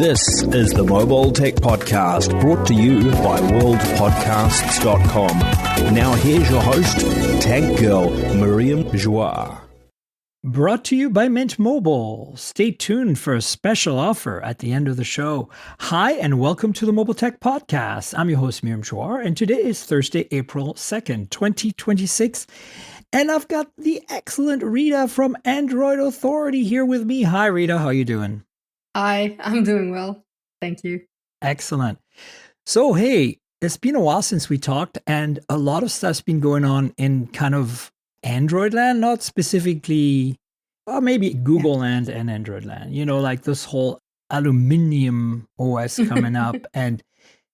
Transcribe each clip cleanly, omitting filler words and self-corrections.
This is the Mobile Tech Podcast, brought to you by worldpodcasts.com. Now here's your host, Tech Girl, Miriam Joie. Brought to you by Mint Mobile. Stay tuned for a special offer at the end of the show. Hi, and welcome to the Mobile Tech Podcast. I'm your host, Miriam Joie, and today is Thursday, April 2nd, 2026. And I've got the excellent Rita from Android Authority here with me. Hi, Rita. How are you doing? Hi, I'm doing well. Thank you. Excellent. So, hey, it's been a while since we talked, and a lot of stuff's been going on in kind of Android land, not specifically, or maybe Google land and Android land. You know, like this whole Aluminium OS coming up. And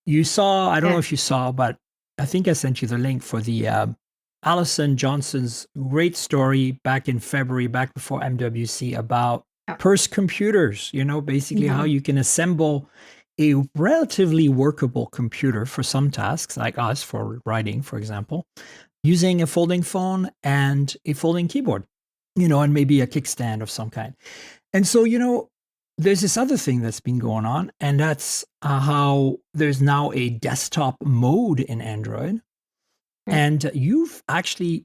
you saw, I don't know if you saw, but I think I sent you the link for the Allison Johnson's great story back in February, back before MWC, about purse computers, you know, basically how you can assemble a relatively workable computer for some tasks, like us for writing, for example, using a folding phone and a folding keyboard, you know, and maybe a kickstand of some kind. And so, you know, there's this other thing that's been going on, and that's how there's now a desktop mode in Android. And you've actually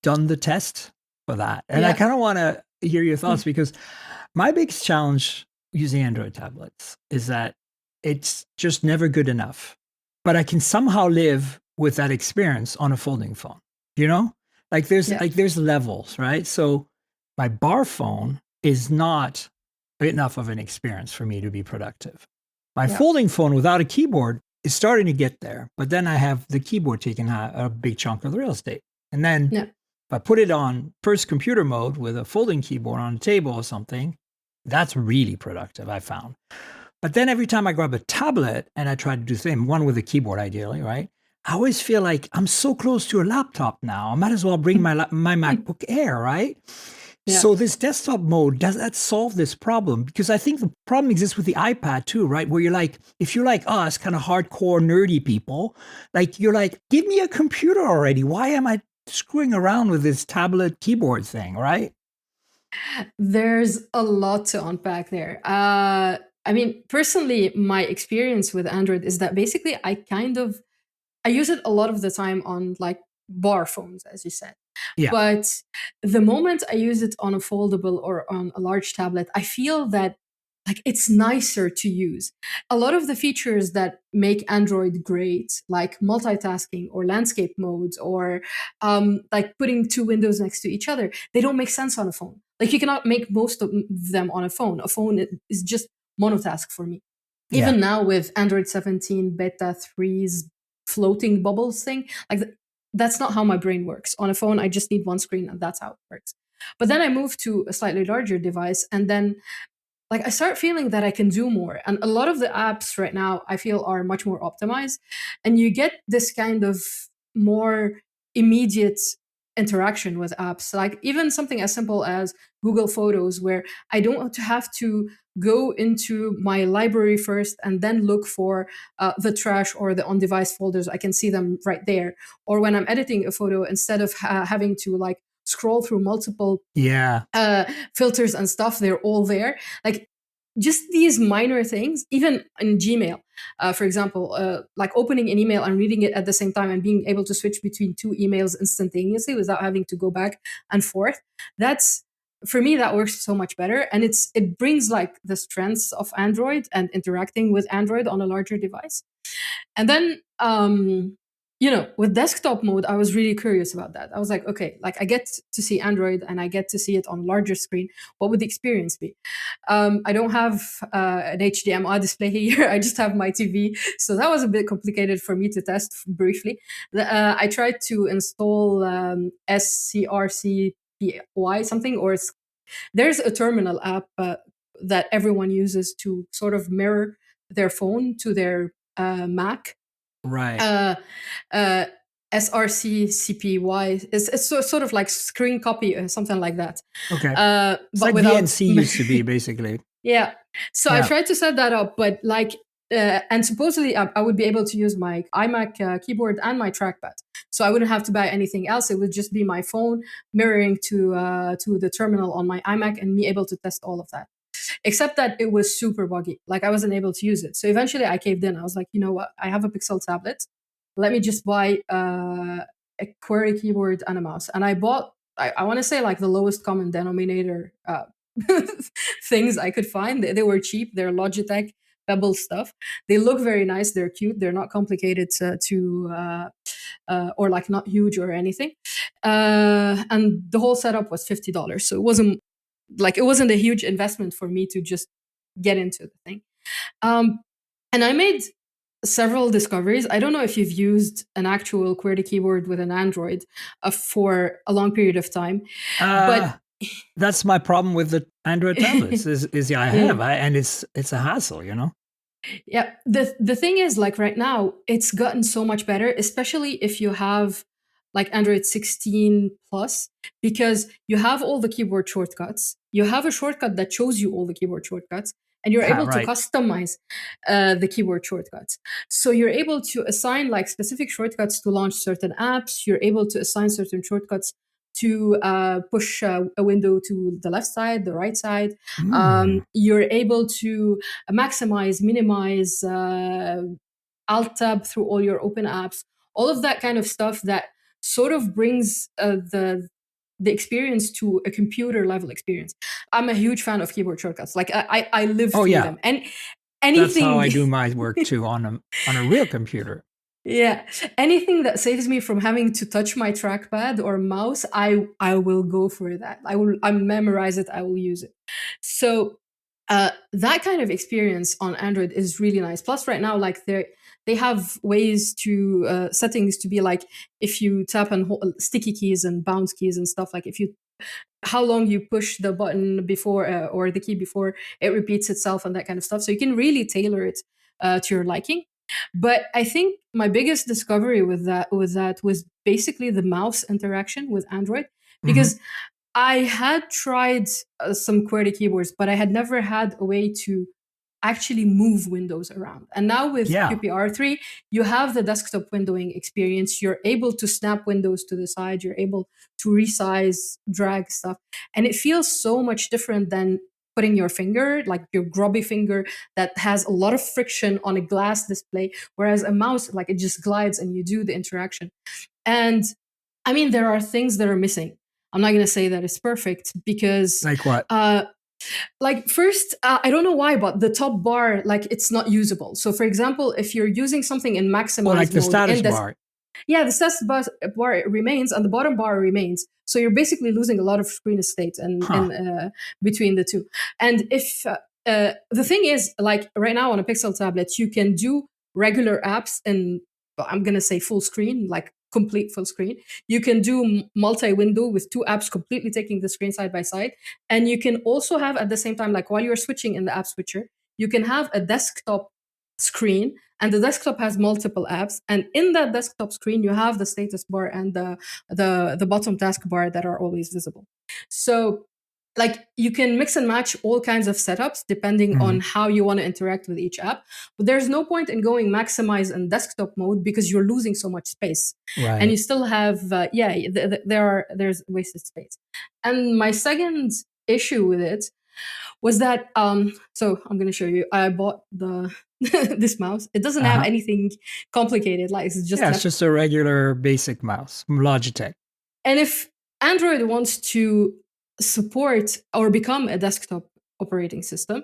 done the test for that. And I kind of want to hear your thoughts, because my biggest challenge using Android tablets is that it's just never good enough. But I can somehow live with that experience on a folding phone. You know, like there's levels, right? So my bar phone is not enough of an experience for me to be productive. My folding phone without a keyboard is starting to get there, but then I have the keyboard taking a big chunk of the real estate. And then if I put it on first computer mode with a folding keyboard on a table or something, that's really productive, I found. But then every time I grab a tablet and I try to do the same, one with a keyboard ideally, right? I always feel like I'm so close to a laptop now. I might as well bring my MacBook Air, right? Yeah. So this desktop mode, does that solve this problem? Because I think the problem exists with the iPad too, right? Where you're like, if you're like us, kind of hardcore nerdy people, like you're like, give me a computer already. Why am I screwing around with this tablet keyboard thing, right? There's a lot to unpack there. I mean, personally, my experience with Android is that basically I use it a lot of the time on like bar phones, as you said. Yeah. But the moment I use it on a foldable or on a large tablet, I feel that like it's nicer to use. A lot of the features that make Android great, like multitasking or landscape modes or like putting two windows next to each other, they don't make sense on a phone. Like you cannot make most of them on a phone. A phone is just monotask for me. Even now with Android 17 Beta 3's floating bubbles thing, like that's not how my brain works. On a phone, I just need one screen and that's how it works. But then I move to a slightly larger device, and then like I start feeling that I can do more. And a lot of the apps right now I feel are much more optimized. And you get this kind of more immediate interaction with apps, like even something as simple as Google Photos, where I don't have to go into my library first and then look for the trash or the on-device folders. I can see them right there. Or when I'm editing a photo, instead of having to like scroll through multiple filters and stuff, they're all there. Like just these minor things, even in Gmail, for example, like opening an email and reading it at the same time and being able to switch between two emails instantaneously without having to go back and forth. For me, that works so much better. And it brings like the strengths of Android and interacting with Android on a larger device. And then, you know, with desktop mode, I was really curious about that. I was like, okay, like I get to see Android and I get to see it on a larger screen. What would the experience be? I don't have an HDMI display here. I just have my TV. So that was a bit complicated for me to test briefly. I tried to install SCRCPY something, or there's a terminal app that everyone uses to sort of mirror their phone to their Mac. Right. SRCCPY it's sort of like screen copy or something like that. Okay. It's but like VNC used to be, basically. Yeah. So I tried to set that up, but like, and supposedly I would be able to use my iMac keyboard and my trackpad. So I wouldn't have to buy anything else. It would just be my phone mirroring to the terminal on my iMac and me able to test all of that. except that it was super buggy. Like I wasn't able to use it. So eventually I caved in. I was like, you know what? I have a Pixel tablet. Let me just buy a QWERTY keyboard and a mouse. And I bought, I want to say like the lowest common denominator things I could find. They were cheap. They're Logitech Pebble stuff. They look very nice. They're cute. They're not complicated or like not huge or anything. And the whole setup was $50. So it wasn't a huge investment for me to just get into the thing. And I made several discoveries. I don't know if you've used an actual QWERTY keyboard with an Android for a long period of time, but that's my problem with the Android tablets. And it's a hassle, you know. Yeah, the thing is, like right now, it's gotten so much better, especially if you have like Android 16 plus, because you have all the keyboard shortcuts. You have a shortcut that shows you all the keyboard shortcuts, and you're able to customize the keyboard shortcuts. So you're able to assign like specific shortcuts to launch certain apps. You're able to assign certain shortcuts to push a window to the left side, the right side. You're able to maximize, minimize, alt tab through all your open apps, all of that kind of stuff that sort of brings the experience to a computer level experience. I'm a huge fan of keyboard shortcuts. Like I live through them. And anything. That's how I do my work too on a real computer. Yeah, anything that saves me from having to touch my trackpad or mouse, I will go for that. I memorize it. I will use it. So that kind of experience on Android is really nice. Plus, right now, like they have ways to settings to be like if you tap and hold sticky keys and bounce keys and stuff. Like how long you push the button before or the key before it repeats itself and that kind of stuff. So you can really tailor it to your liking. But I think my biggest discovery with that was basically the mouse interaction with Android, because I had tried some QWERTY keyboards, but I had never had a way to actually move windows around. And now with QPR3, you have the desktop windowing experience. You're able to snap windows to the side. You're able to resize, drag stuff. And it feels so much different than putting your finger, like your grubby finger that has a lot of friction on a glass display, whereas a mouse, like it just glides and you do the interaction. And I mean, there are things that are missing. I'm not going to say that it's perfect because... Like what? Like first, I don't know why, but the top bar, like it's not usable. So for example, if you're using something in maximize like the mode, status bar. Yeah, the status bar remains and the bottom bar remains. So you're basically losing a lot of screen estate and between the two. And if the thing is, like right now on a Pixel tablet, you can do regular apps in, I'm going to say full screen, like complete full screen. You can do multi-window with two apps completely taking the screen side by side. And you can also have at the same time, like while you're switching in the app switcher, you can have a desktop screen, and the desktop has multiple apps. And in that desktop screen, you have the status bar and the bottom taskbar that are always visible. So like you can mix and match all kinds of setups depending on how you want to interact with each app. But there's no point in going maximize in desktop mode because you're losing so much space. Right. And you still have, there's wasted space. And my second issue with it was that, so I'm going to show you, I bought this mouse. It doesn't have anything complicated. Like it's just a regular basic mouse, Logitech. And if Android wants to support or become a desktop operating system,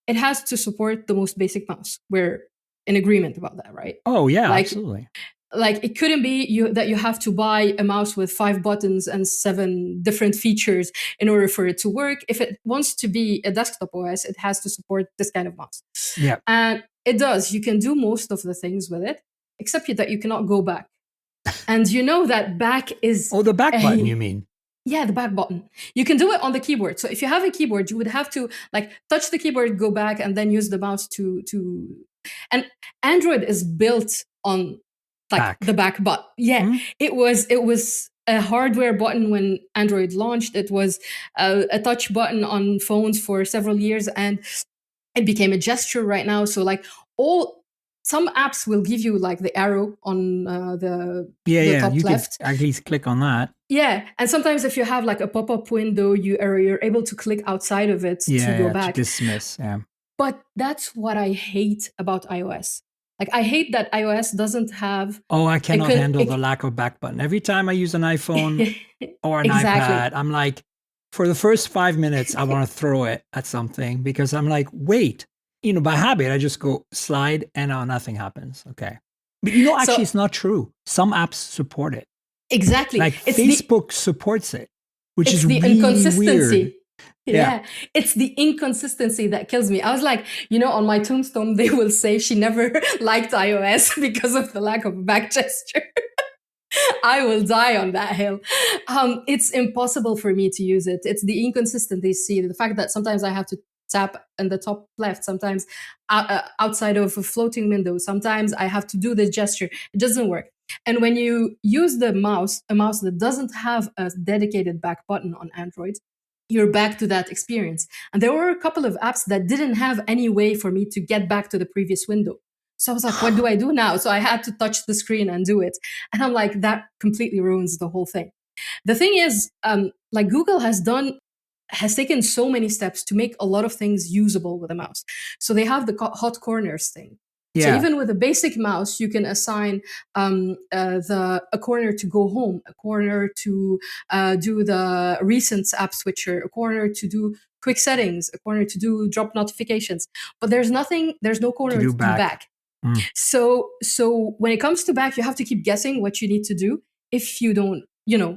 it has to support the most basic mouse. We're in agreement about that, right? Oh yeah, absolutely. Like it couldn't be that you have to buy a mouse with 5 buttons and 7 different features in order for it to work. If it wants to be a desktop OS, it has to support this kind of mouse. Yeah. And it does. You can do most of the things with it, except that you cannot go back. And you know that back is... Oh, the back button, you mean? Yeah, the back button. You can do it on the keyboard. So if you have a keyboard, you would have to like touch the keyboard, go back, and then use the mouse to... And Android is built on like the back button. Yeah, it was a hardware button when Android launched. It was a touch button on phones for several years, and it became a gesture right now. So like all some apps will give you like the arrow on the top You left. can at least click on that. Yeah, and sometimes if you have like a pop-up window, you're able to click outside of it to go back. To dismiss. Yeah. But that's what I hate about iOS. Like I hate that iOS doesn't have. Oh, I cannot handle the lack of back button. Every time I use an iPhone or an iPad, I'm like, for the first 5 minutes, I want to throw it at something because I'm like, wait, by habit, I just go slide and nothing happens. Okay. But actually, it's not true. Some apps support it. Exactly. Like Facebook supports it, which is the really inconsistency. Weird. Yeah, it's the inconsistency that kills me. I was like, on my tombstone, they will say she never liked iOS because of the lack of back gesture. I will die on that hill. It's impossible for me to use it. It's the inconsistency, the fact that sometimes I have to tap in the top left, sometimes outside of a floating window, sometimes I have to do the gesture. It doesn't work. And when you use a mouse that doesn't have a dedicated back button on Android, you're back to that experience. And there were a couple of apps that didn't have any way for me to get back to the previous window. So I was like, what do I do now? So I had to touch the screen and do it. And I'm like, that completely ruins the whole thing. The thing is, like Google has taken so many steps to make a lot of things usable with a mouse. So they have the hot corners thing. Yeah. So even with a basic mouse, you can assign a corner to go home, a corner to do the recent app switcher, a corner to do quick settings, a corner to do drop notifications. But there's no corner to do back. Mm. So when it comes to back, you have to keep guessing what you need to do if you don't,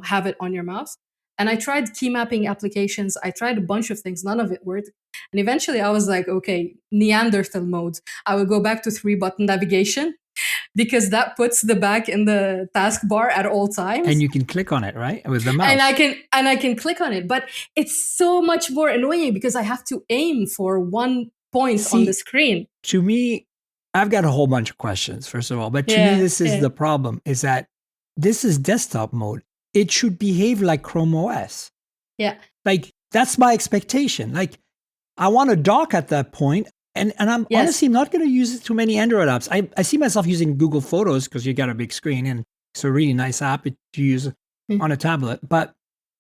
have it on your mouse. And I tried key mapping applications. I tried a bunch of things. None of it worked. And eventually I was like, okay, Neanderthal mode. I will go back to 3-button navigation because that puts the back in the taskbar at all times. And you can click on it, right? With the mouse. And I can click on it. But it's so much more annoying because I have to aim for one point on the screen. To me, I've got a whole bunch of questions, first of all. But to me, this is the problem, is that this is desktop mode. It should behave like Chrome OS. Yeah. Like, that's my expectation. Like, I want to dock at that point, and I'm honestly not going to use too many Android apps. I see myself using Google Photos because you got a big screen, and it's a really nice app to use on a tablet. But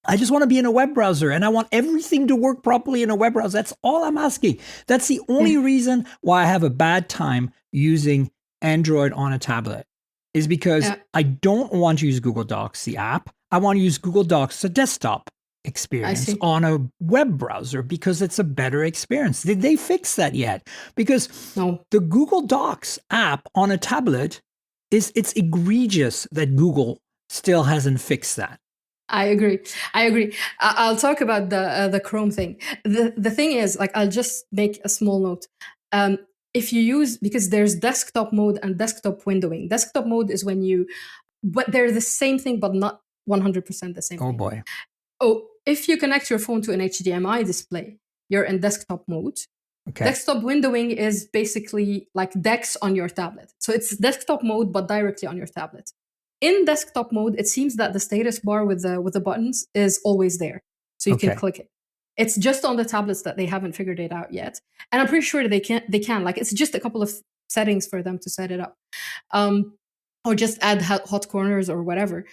I just want to be in a web browser, and I want everything to work properly in a web browser. That's all I'm asking. That's the only reason why I have a bad time using Android on a tablet, is because I don't want to use Google Docs, the app. I want to use Google Docs, the desktop experience on a web browser, because it's a better experience. Did they fix that yet? Because the Google Docs app on a tablet, it's egregious that Google still hasn't fixed that. I agree. I'll talk about the Chrome thing. The thing is, like, I'll just make a small note. If you use, because there's desktop mode and desktop windowing. Desktop mode is but they're the same thing, but not 100% the same thing. Oh boy. Oh, if you connect your phone to an HDMI display, you're in desktop mode. Okay. Desktop windowing is basically like DeX on your tablet. So it's desktop mode, but directly on your tablet. In desktop mode, it seems that the status bar with the buttons is always there. So you can click it. It's just on the tablets that they haven't figured it out yet. And I'm pretty sure they can. Like, it's just a couple of settings for them to set it up. Or just add hot corners or whatever.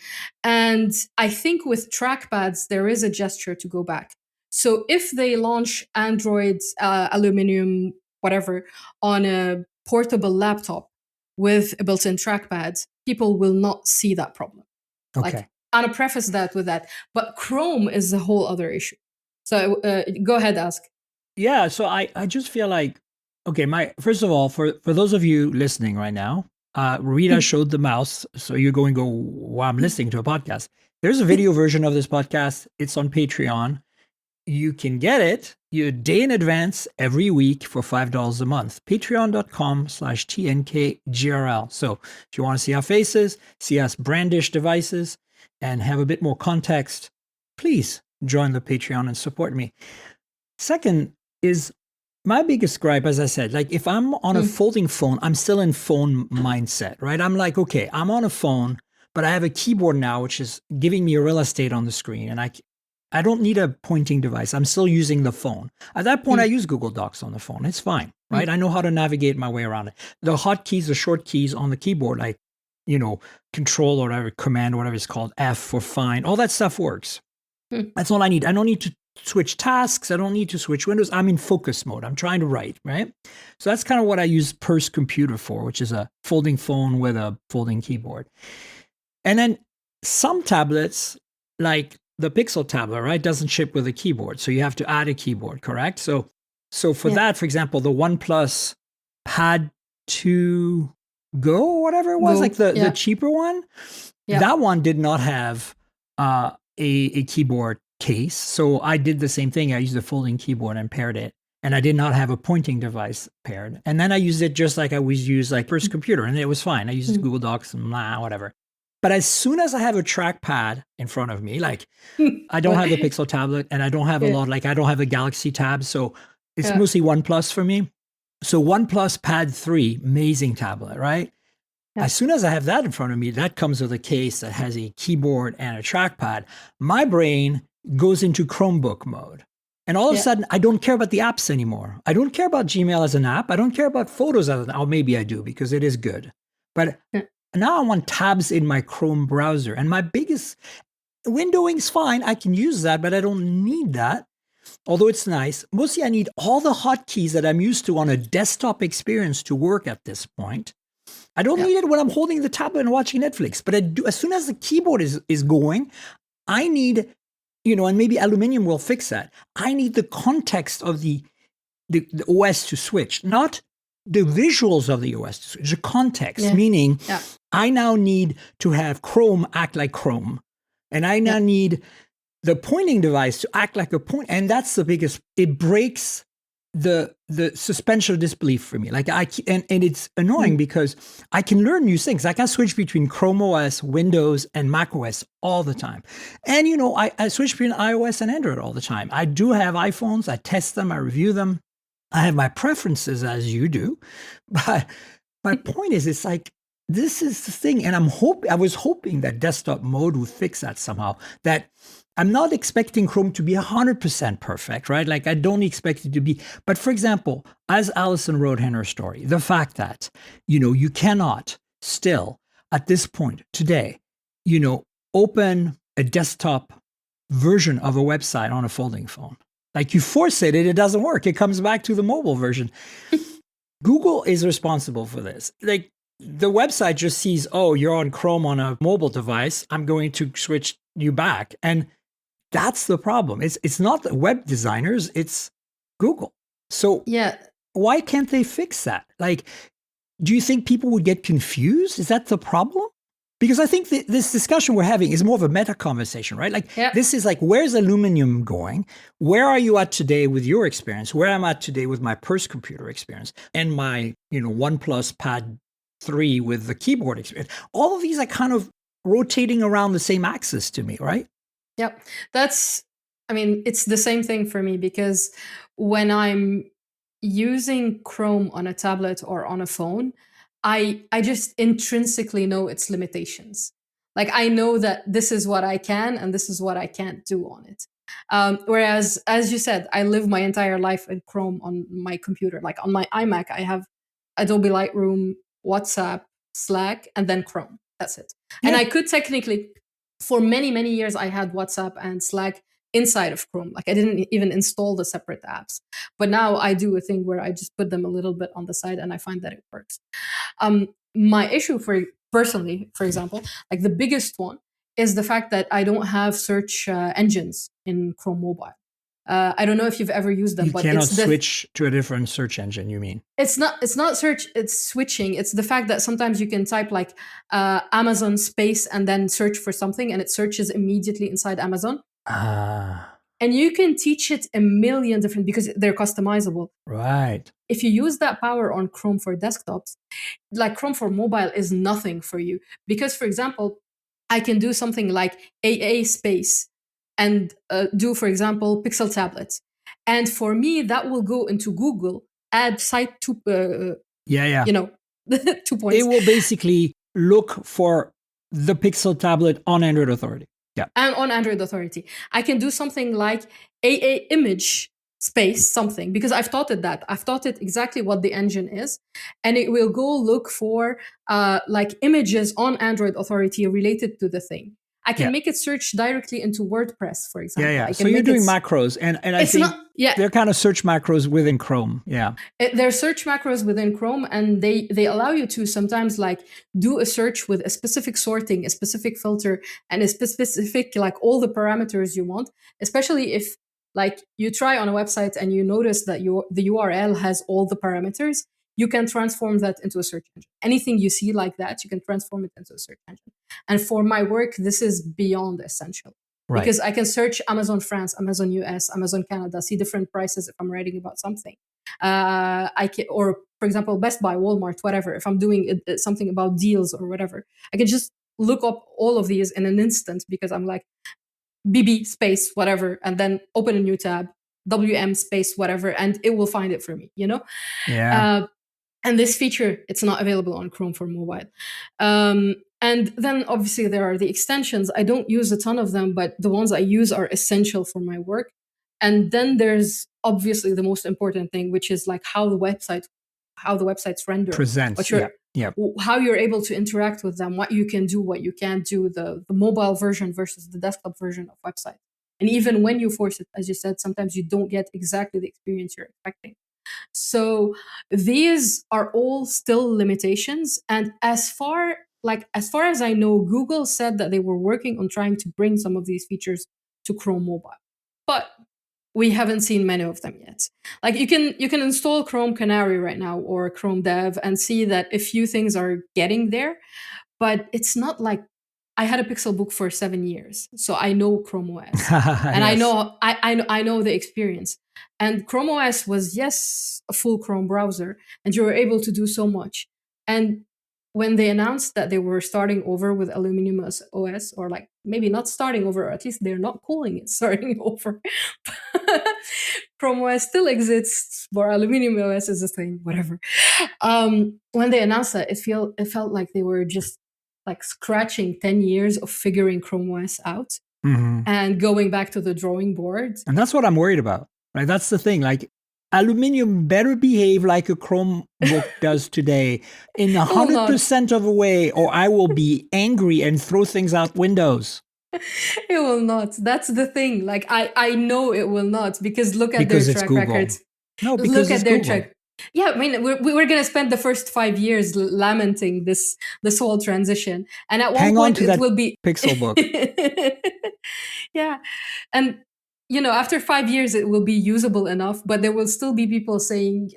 And I think with trackpads, there is a gesture to go back. So if they launch Android, Aluminium, whatever, on a portable laptop with a built-in trackpad, people will not see that problem. Okay. Like, I'm going to preface that with that. But Chrome is a whole other issue. So go ahead, ask. Yeah, so I just feel like, okay, first of all, for those of you listening right now, Rita showed the mouse, so you're going to go, wow, I'm listening to a podcast. There's a video version of this podcast. It's on Patreon. You can get it a day in advance every week for $5 a month. Patreon.com/TNKGRL. So if you want to see our faces, see us brandish devices, and have a bit more context, please join the Patreon and support me. Second is, my biggest gripe, as I said, like, if I'm on a folding phone, I'm still in phone mindset, right? I'm like, okay, I'm on a phone, but I have a keyboard now, which is giving me real estate on the screen. And I don't need a pointing device. I'm still using the phone. At that point, I use Google Docs on the phone. It's fine. right? I know how to navigate my way around it. The hotkeys, the short keys on the keyboard, like, control or whatever, command or whatever it's called, F for find, all that stuff works. That's all I need. I don't need to switch tasks. I don't need to switch windows. I'm in focus mode. I'm trying to write, right? So that's kind of what I use Purse Computer for, which is a folding phone with a folding keyboard. And then some tablets, like the Pixel tablet, right, doesn't ship with a keyboard. So you have to add a keyboard, correct? So for that, for example, the OnePlus Pad 2 Go, or whatever it was, the cheaper one, that one did not have a keyboard case. So I did the same thing. I used a folding keyboard and paired it. And I did not have a pointing device paired. And then I used it just like I always use like Purse Computer, and it was fine. I used Google Docs and whatever. But as soon as I have a trackpad in front of me, like I don't have the Pixel tablet and I don't have a lot, like I don't have a Galaxy Tab. So it's mostly OnePlus for me. So OnePlus Pad 3, amazing tablet, right? Yeah. As soon as I have that in front of me, that comes with a case that has a keyboard and a trackpad. My brain goes into Chromebook mode. And all of a sudden, I don't care about the apps anymore. I don't care about Gmail as an app. I don't care about Photos as an app. Or maybe I do because it is good. But now I want tabs in my Chrome browser. And my biggest windowing's fine. I can use that, but I don't need that. Although it's nice. Mostly I need all the hotkeys that I'm used to on a desktop experience to work at this point. I don't need it when I'm holding the tablet and watching Netflix. But I do, as soon as the keyboard is going, I need, and maybe Aluminium will fix that. I need the context of the OS to switch, not the visuals of the OS to switch, the context, meaning I now need to have Chrome act like Chrome. And I now need the pointing device to act like a point. And that's the biggest, it breaks the suspension of disbelief for me. Like and it's annoying because I can learn new things. I can switch between Chrome OS, Windows, and Mac OS all the time. And, I switch between iOS and Android all the time. I do have iPhones. I test them. I review them. I have my preferences as you do. But my point is, it's like, this is the thing. And I was hoping that desktop mode would fix that somehow. That I'm not expecting Chrome to be 100% perfect, right? Like I don't expect it to be. But for example, as Alison wrote in her story, the fact that, you cannot still at this point today, open a desktop version of a website on a folding phone. Like you force it, it doesn't work. It comes back to the mobile version. Google is responsible for this. Like the website just sees, oh, you're on Chrome on a mobile device. I'm going to switch you back. And that's the problem. It's not the web designers, it's Google. So why can't they fix that? Like, do you think people would get confused? Is that the problem? Because I think this discussion we're having is more of a meta conversation, right? Like this is like, where's Aluminium going? Where are you at today with your experience? Where am I at today with my Purse Computer experience and my, OnePlus Pad 3 with the keyboard experience? All of these are kind of rotating around the same axis to me, right? Yep. It's the same thing for me because when I'm using Chrome on a tablet or on a phone, I just intrinsically know its limitations. Like I know that this is what I can and this is what I can't do on it. Whereas, as you said, I live my entire life in Chrome on my computer. Like on my iMac, I have Adobe Lightroom, WhatsApp, Slack, and then Chrome. That's it. Yeah. And I could technically, for many, many years, I had WhatsApp and Slack inside of Chrome. Like I didn't even install the separate apps. But now I do a thing where I just put them a little bit on the side and I find that it works. My issue personally, for example, like the biggest one is the fact that I don't have search engines in Chrome Mobile. I don't know if you've ever used them, you but cannot switch to a different search engine, you mean? It's not search, it's switching. It's the fact that sometimes you can type like Amazon space and then search for something and it searches immediately inside Amazon. And you can teach it a million different, because they're customizable. Right. If you use that power on Chrome for desktops, like Chrome for mobile is nothing for you. Because, for example, I can do something like AA space and do, for example, Pixel tablets. And for me, that will go into Google, add site to, 2 points. It will basically look for the Pixel tablet on Android Authority. Yeah. And on Android Authority. I can do something like AA image space something, because I've taught it that. I've taught it exactly what the engine is, and it will go look for like images on Android Authority related to the thing. I can make it search directly into WordPress, for example. Yeah. So you're doing macros, and I think they're kind of search macros within Chrome. Yeah. They're search macros within Chrome, and they allow you to sometimes like do a search with a specific sorting, a specific filter, and a specific like all the parameters you want, especially if like you try on a website and you notice that the URL has all the parameters. You can transform that into a search engine. Anything you see like that, you can transform it into a search engine. And for my work, this is beyond essential. Right. Because I can search Amazon France, Amazon US, Amazon Canada, see different prices if I'm writing about something. I can, or for example, Best Buy, Walmart, whatever. If I'm doing something about deals or whatever, I can just look up all of these in an instant because I'm like, BB space, whatever, and then open a new tab, WM space, whatever, and it will find it for me, you know? Yeah. And this feature, it's not available on Chrome for mobile. And then obviously there are the extensions. I don't use a ton of them, but the ones I use are essential for my work. And then there's obviously the most important thing, which is like how the websites render. Presents. How you're able to interact with them, what you can do, what you can't do, the mobile version versus the desktop version of website. And even when you force it, as you said, sometimes you don't get exactly the experience you're expecting. So these are all still limitations. And as far as I know, Google said that they were working on trying to bring some of these features to Chrome mobile, but we haven't seen many of them yet. Like you can install Chrome Canary right now or Chrome Dev and see that a few things are getting there, but it's not like I had a Pixelbook for 7 years, so I know Chrome OS, and yes. I know the experience. And Chrome OS was a full Chrome browser, and you were able to do so much. And when they announced that they were starting over with Aluminium OS, or like maybe not starting over, or at least they're not calling it starting over. Chrome OS still exists, but Aluminium OS is the thing, whatever. When they announced that, it felt like they were just like scratching 10 years of figuring Chrome OS out and going back to the drawing board. And that's what I'm worried about, right? That's the thing. Like Aluminium better behave like a Chromebook does today in 100% of a way, or I will be angry and throw things out windows. It will not. That's the thing. Like I know it will not, because look at their track records. No, because look at their track. Yeah, I mean, we're going to spend the first 5 years lamenting this whole transition, and at one point it will be Pixelbook. Yeah, and after 5 years it will be usable enough, but there will still be people saying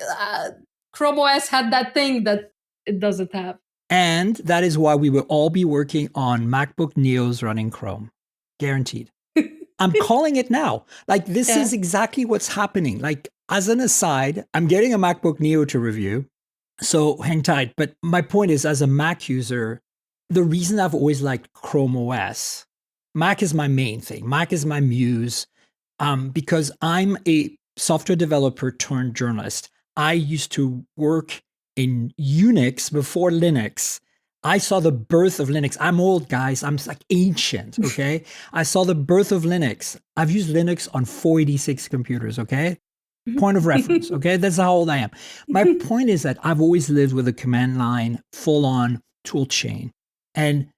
Chrome OS had that thing that it doesn't have. And that is why we will all be working on MacBook Neos running Chrome, guaranteed. I'm calling it now. Like this is exactly what's happening. Like, as an aside, I'm getting a MacBook Neo to review, so hang tight. But my point is, as a Mac user, the reason I've always liked Chrome OS, Mac is my main thing. Mac is my muse, because I'm a software developer turned journalist. I used to work in Unix before Linux. I saw the birth of Linux. I'm old, guys. I'm like ancient, okay? I saw the birth of Linux. I've used Linux on 486 computers, okay? Point of reference, okay? That's how old I am. My point is that I've always lived with a command line, full-on tool chain. And,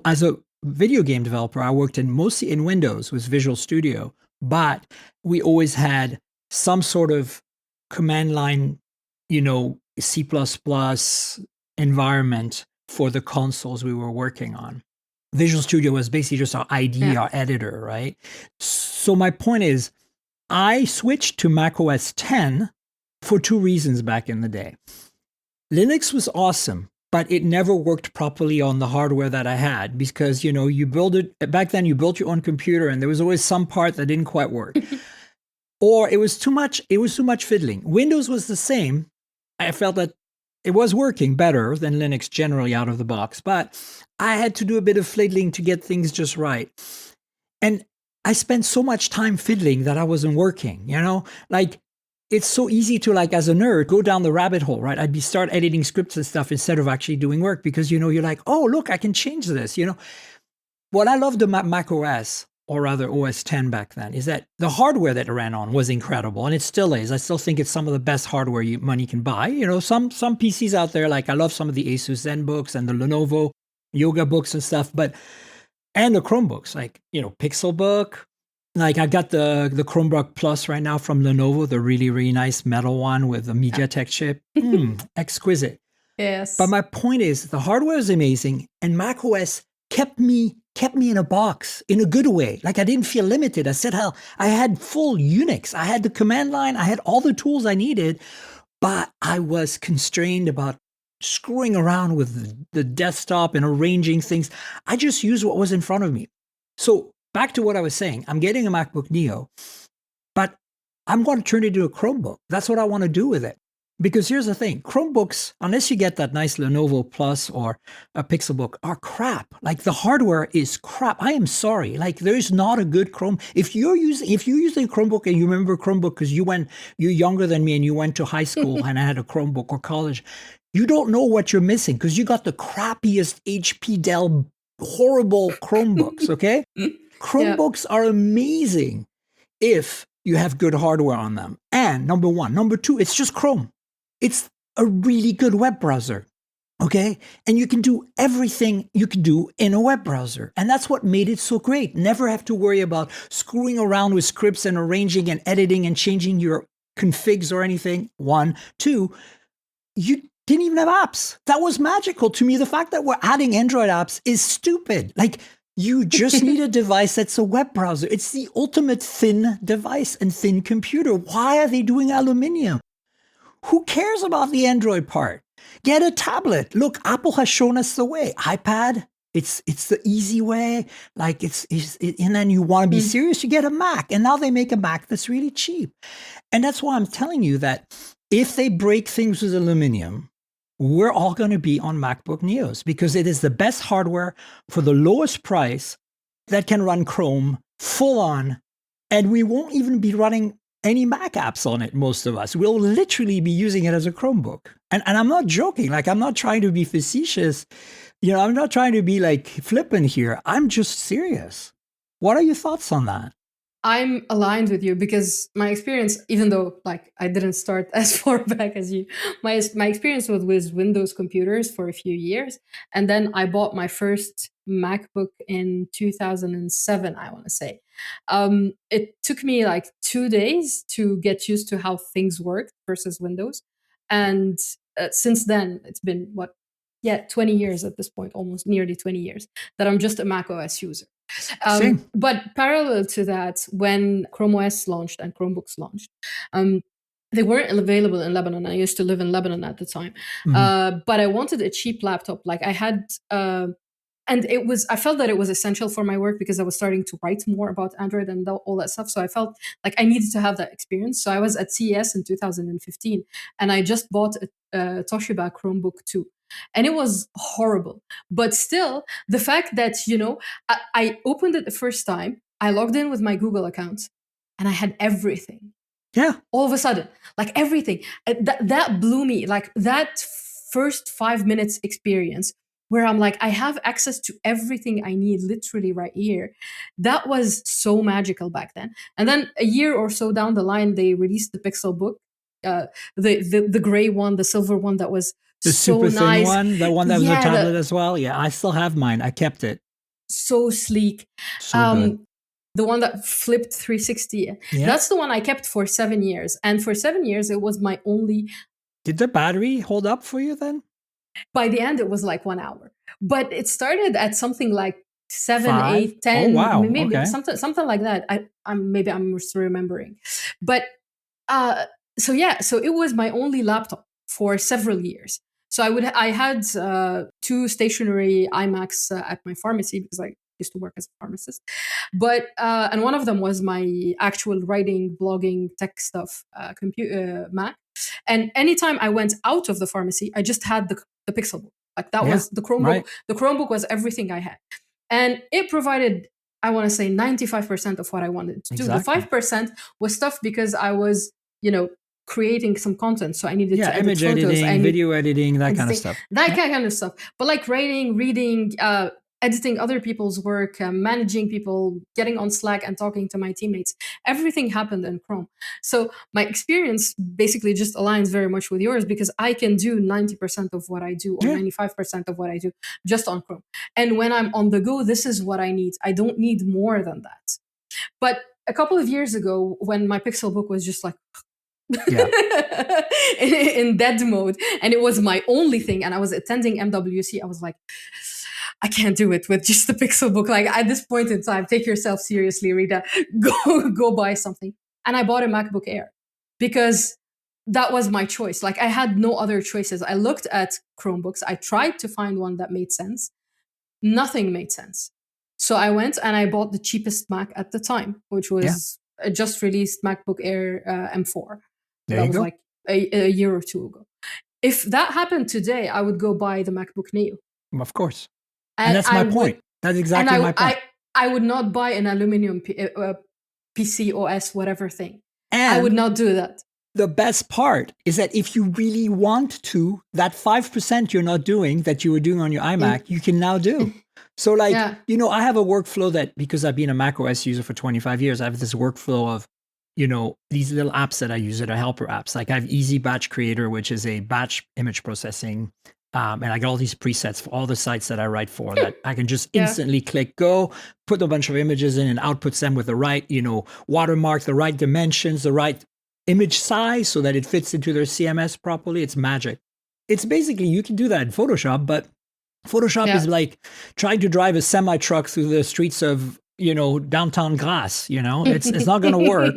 as a video game developer, I worked mostly in Windows with Visual Studio, but we always had some sort of command line, C++ environment for the consoles we were working on. Visual Studio was basically just our IDE, our editor, right? So my point is, I switched to macOS 10 for two reasons back in the day. Linux was awesome, but it never worked properly on the hardware that I had because, you build it, back then you built your own computer and there was always some part that didn't quite work. Or it was too much fiddling. Windows was the same. I felt that it was working better than Linux generally out of the box, but I had to do a bit of fiddling to get things just right. And I spent so much time fiddling that I wasn't working, Like, it's so easy to, like, as a nerd, go down the rabbit hole, right? I'd start editing scripts and stuff instead of actually doing work because, you're like, oh, look, I can change this, What I loved about Mac OS or rather OS 10 back then, is that the hardware that it ran on was incredible, and it still is. I still think it's some of the best hardware money can buy. Some PCs out there, like I love some of the Asus ZenBooks and the Lenovo Yoga books and stuff, and the Chromebooks, like, Pixelbook. Like I got the Chromebook Plus right now from Lenovo, the really, really nice metal one with the MediaTek chip. Exquisite. Yes. But my point is the hardware is amazing, and macOS kept me in a box in a good way. Like I didn't feel limited. I said, hell, I had full Unix. I had the command line. I had all the tools I needed, but I was constrained about screwing around with the desktop and arranging things. I just used what was in front of me. So back to what I was saying, I'm getting a MacBook Neo, but I'm going to turn it into a Chromebook. That's what I want to do with it. Because here's the thing, Chromebooks, unless you get that nice Lenovo Plus or a Pixelbook, are crap. Like the hardware is crap. I am sorry. Like there's not a good Chrome. If you're using a Chromebook and you remember Chromebook because you're younger than me and you went to high school and I had a Chromebook or college, you don't know what you're missing because you got the crappiest HP Dell horrible Chromebooks, okay? Chromebooks are amazing if you have good hardware on them. And number one. Number two, it's just Chrome. It's a really good web browser, okay? And you can do everything you can do in a web browser. And that's what made it so great. Never have to worry about screwing around with scripts and arranging and editing and changing your configs or anything. One. Two, you didn't even have apps. That was magical to me. The fact that we're adding Android apps is stupid. Like, you just need a device that's a web browser. It's the ultimate thin device and thin computer. Why are they doing Aluminium? Who cares about the Android part? Get a tablet. Look, Apple has shown us the way. iPad, it's the easy way. Like and then you want to be serious, you get a Mac. And now they make a Mac that's really cheap. And that's why I'm telling you that if they break things with Aluminium, we're all going to be on MacBook Neos because it is the best hardware for the lowest price that can run Chrome full on. And we won't even be running any Mac apps on it, most of us. We'll literally be using it as a Chromebook. And I'm not joking. Like, I'm not trying to be facetious. I'm not trying to be like flippant here. I'm just serious. What are your thoughts on that? I'm aligned with you because my experience, even though like I didn't start as far back as you, my experience was with Windows computers for a few years. And then I bought my first MacBook in 2007, I want to say. It took me like 2 days to get used to how things work versus Windows. And since then, it's been 20 years at this point, almost nearly 20 years that I'm just a Mac OS user. But parallel to that, when Chrome OS launched and Chromebooks launched, they weren't available in Lebanon. I used to live in Lebanon at the time. But I wanted a cheap laptop. Like I had, and I felt that it was essential for my work because I was starting to write more about Android and all that stuff. So I felt like I needed to have that experience. So I was at CES in 2015 and I just bought a Toshiba Chromebook 2. And it was horrible. But still, the fact that, I opened it the first time, I logged in with my Google account, and I had everything. Yeah. All of a sudden, like everything. That blew me. Like that first 5 minutes experience where I'm like, I have access to everything I need literally right here. That was so magical back then. And then a year or so down the line, they released the Pixelbook, the gray one, the silver one that was the so super thin nice. one, the one that was a tablet as well. Yeah, I still have mine. I kept it. So sleek. So good. The one that flipped 360. Yeah. That's the one I kept for 7 years. And for 7 years, it was my only... Did the battery hold up for you then? By the end, it was like 1 hour. But it started at something like 7, 5? 8, 10. Oh, wow. Maybe Okay. something like that. I'm misremembering. But so it was my only laptop for several years. So I had 2 stationary iMacs at my pharmacy because I used to work as a pharmacist. But and one of them was my actual writing, blogging, tech stuff Mac. And anytime I went out of the pharmacy, I just had the Pixelbook. Like that was the Chromebook. Right. The Chromebook was everything I had. And it provided, I want to say, 95% of what I wanted to do. The 5% was stuff because I was, creating some content. So I needed to edit image photos. editing, video editing, that kind of stuff. Kind of stuff. But like writing, reading, editing other people's work, managing people, getting on Slack and talking to my teammates. Everything happened in Chrome. So my experience basically just aligns very much with yours, because I can do 90% of what I do, or 95% of what I do, just on Chrome. And when I'm on the go, this is what I need. I don't need more than that. But a couple of years ago, when my Pixelbook was just like in dead mode, and it was my only thing, and I was attending MWC, I was like, I can't do it with just the Pixelbook. Like, at this point in time, take yourself seriously, Rita. Go buy something. And I bought a MacBook Air because that was my choice. Like, I had no other choices. I looked at Chromebooks. I tried to find one that made sense. Nothing made sense. So I went and I bought the cheapest Mac at the time, which was a just released MacBook Air M4. That was like a year or two ago. If that happened today, I would go buy the MacBook Neo. Of course. And that's my point. That's exactly my point. I would not buy an Aluminium PC OS, whatever thing. And I would not do that. The best part is that if you really want to, that 5% you're not doing that you were doing on your iMac, you can now do. So like, you know, I have a workflow that, because I've been a Mac OS user for 25 years, I have this workflow of, you know, these little apps that I use that are helper apps. Like I have Easy Batch Creator, which is a batch image processing. And I got all these presets for all the sites that I write for that I can just instantly click go, put a bunch of images in and outputs them with the right, you know, watermark, the right dimensions, the right image size so that it fits into their CMS properly. It's magic. It's basically, you can do that in Photoshop, but Photoshop is like trying to drive a semi-truck through the streets of, you know, downtown Grasse, you know, it's not going to work.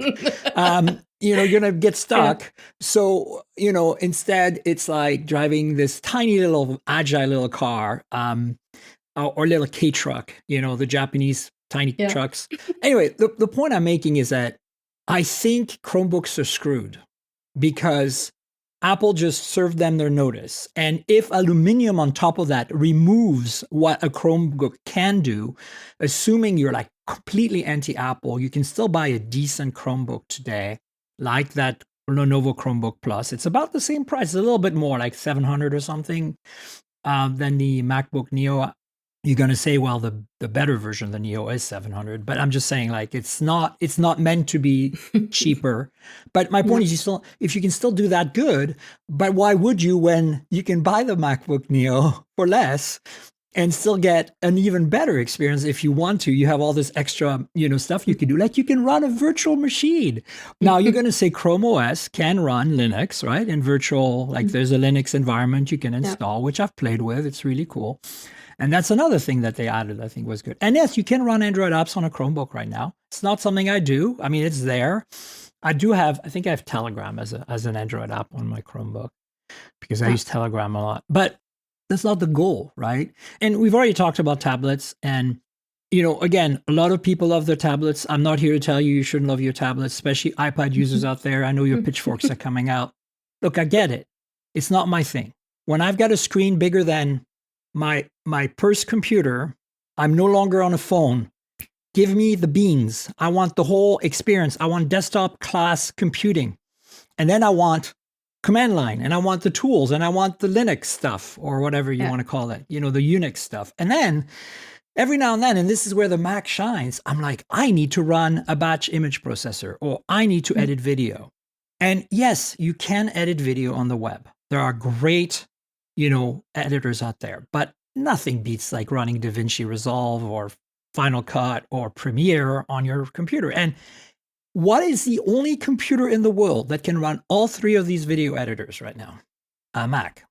You know, you're going to get stuck. So, you know, instead it's like driving this tiny little agile little car, or little K truck, you know, the Japanese tiny trucks. Anyway, the point I'm making is that I think Chromebooks are screwed because Apple just served them their notice. And if Aluminium on top of that removes what a Chromebook can do, assuming you're like completely anti-Apple, you can still buy a decent Chromebook today, like that Lenovo Chromebook Plus. It's about the same price, a little bit more, like $700 or something, than the MacBook Neo. You're going to say, well, the better version of the Neo is $700, but I'm just saying, like, it's not meant to be cheaper. But my point is, if you can still do that good, but why would you when you can buy the MacBook Neo for less and still get an even better experience if you want to? You have all this extra, you know, stuff you can do. Like you can run a virtual machine. Now you're going to say Chrome OS can run Linux, right? In virtual, like there's a Linux environment you can install, which I've played with. It's really cool. And that's another thing that they added, I think was good. And yes, you can run Android apps on a Chromebook right now. It's not something I do. I mean, it's there. I think I have Telegram as an Android app on my Chromebook because I use Telegram a lot. But that's not the goal, right? And we've already talked about tablets. And, you know, again, a lot of people love their tablets. I'm not here to tell you you shouldn't love your tablets, especially iPad users out there. I know your pitchforks are coming out. Look, I get it. It's not my thing. When I've got a screen bigger than my purse computer, I'm no longer on a phone. Give me the beans. I want the whole experience. I want desktop class computing. And then I want command line, and I want the tools, and I want the Linux stuff, or whatever you want to call it, you know, the Unix stuff. And then every now and then, and this is where the Mac shines, I'm like, I need to run a batch image processor, or I need to edit video. And yes, you can edit video on the web. There are great, you know, editors out there, but nothing beats like running DaVinci Resolve or Final Cut or Premiere on your computer. And what is the only computer in the world that can run all three of these video editors right now? A Mac.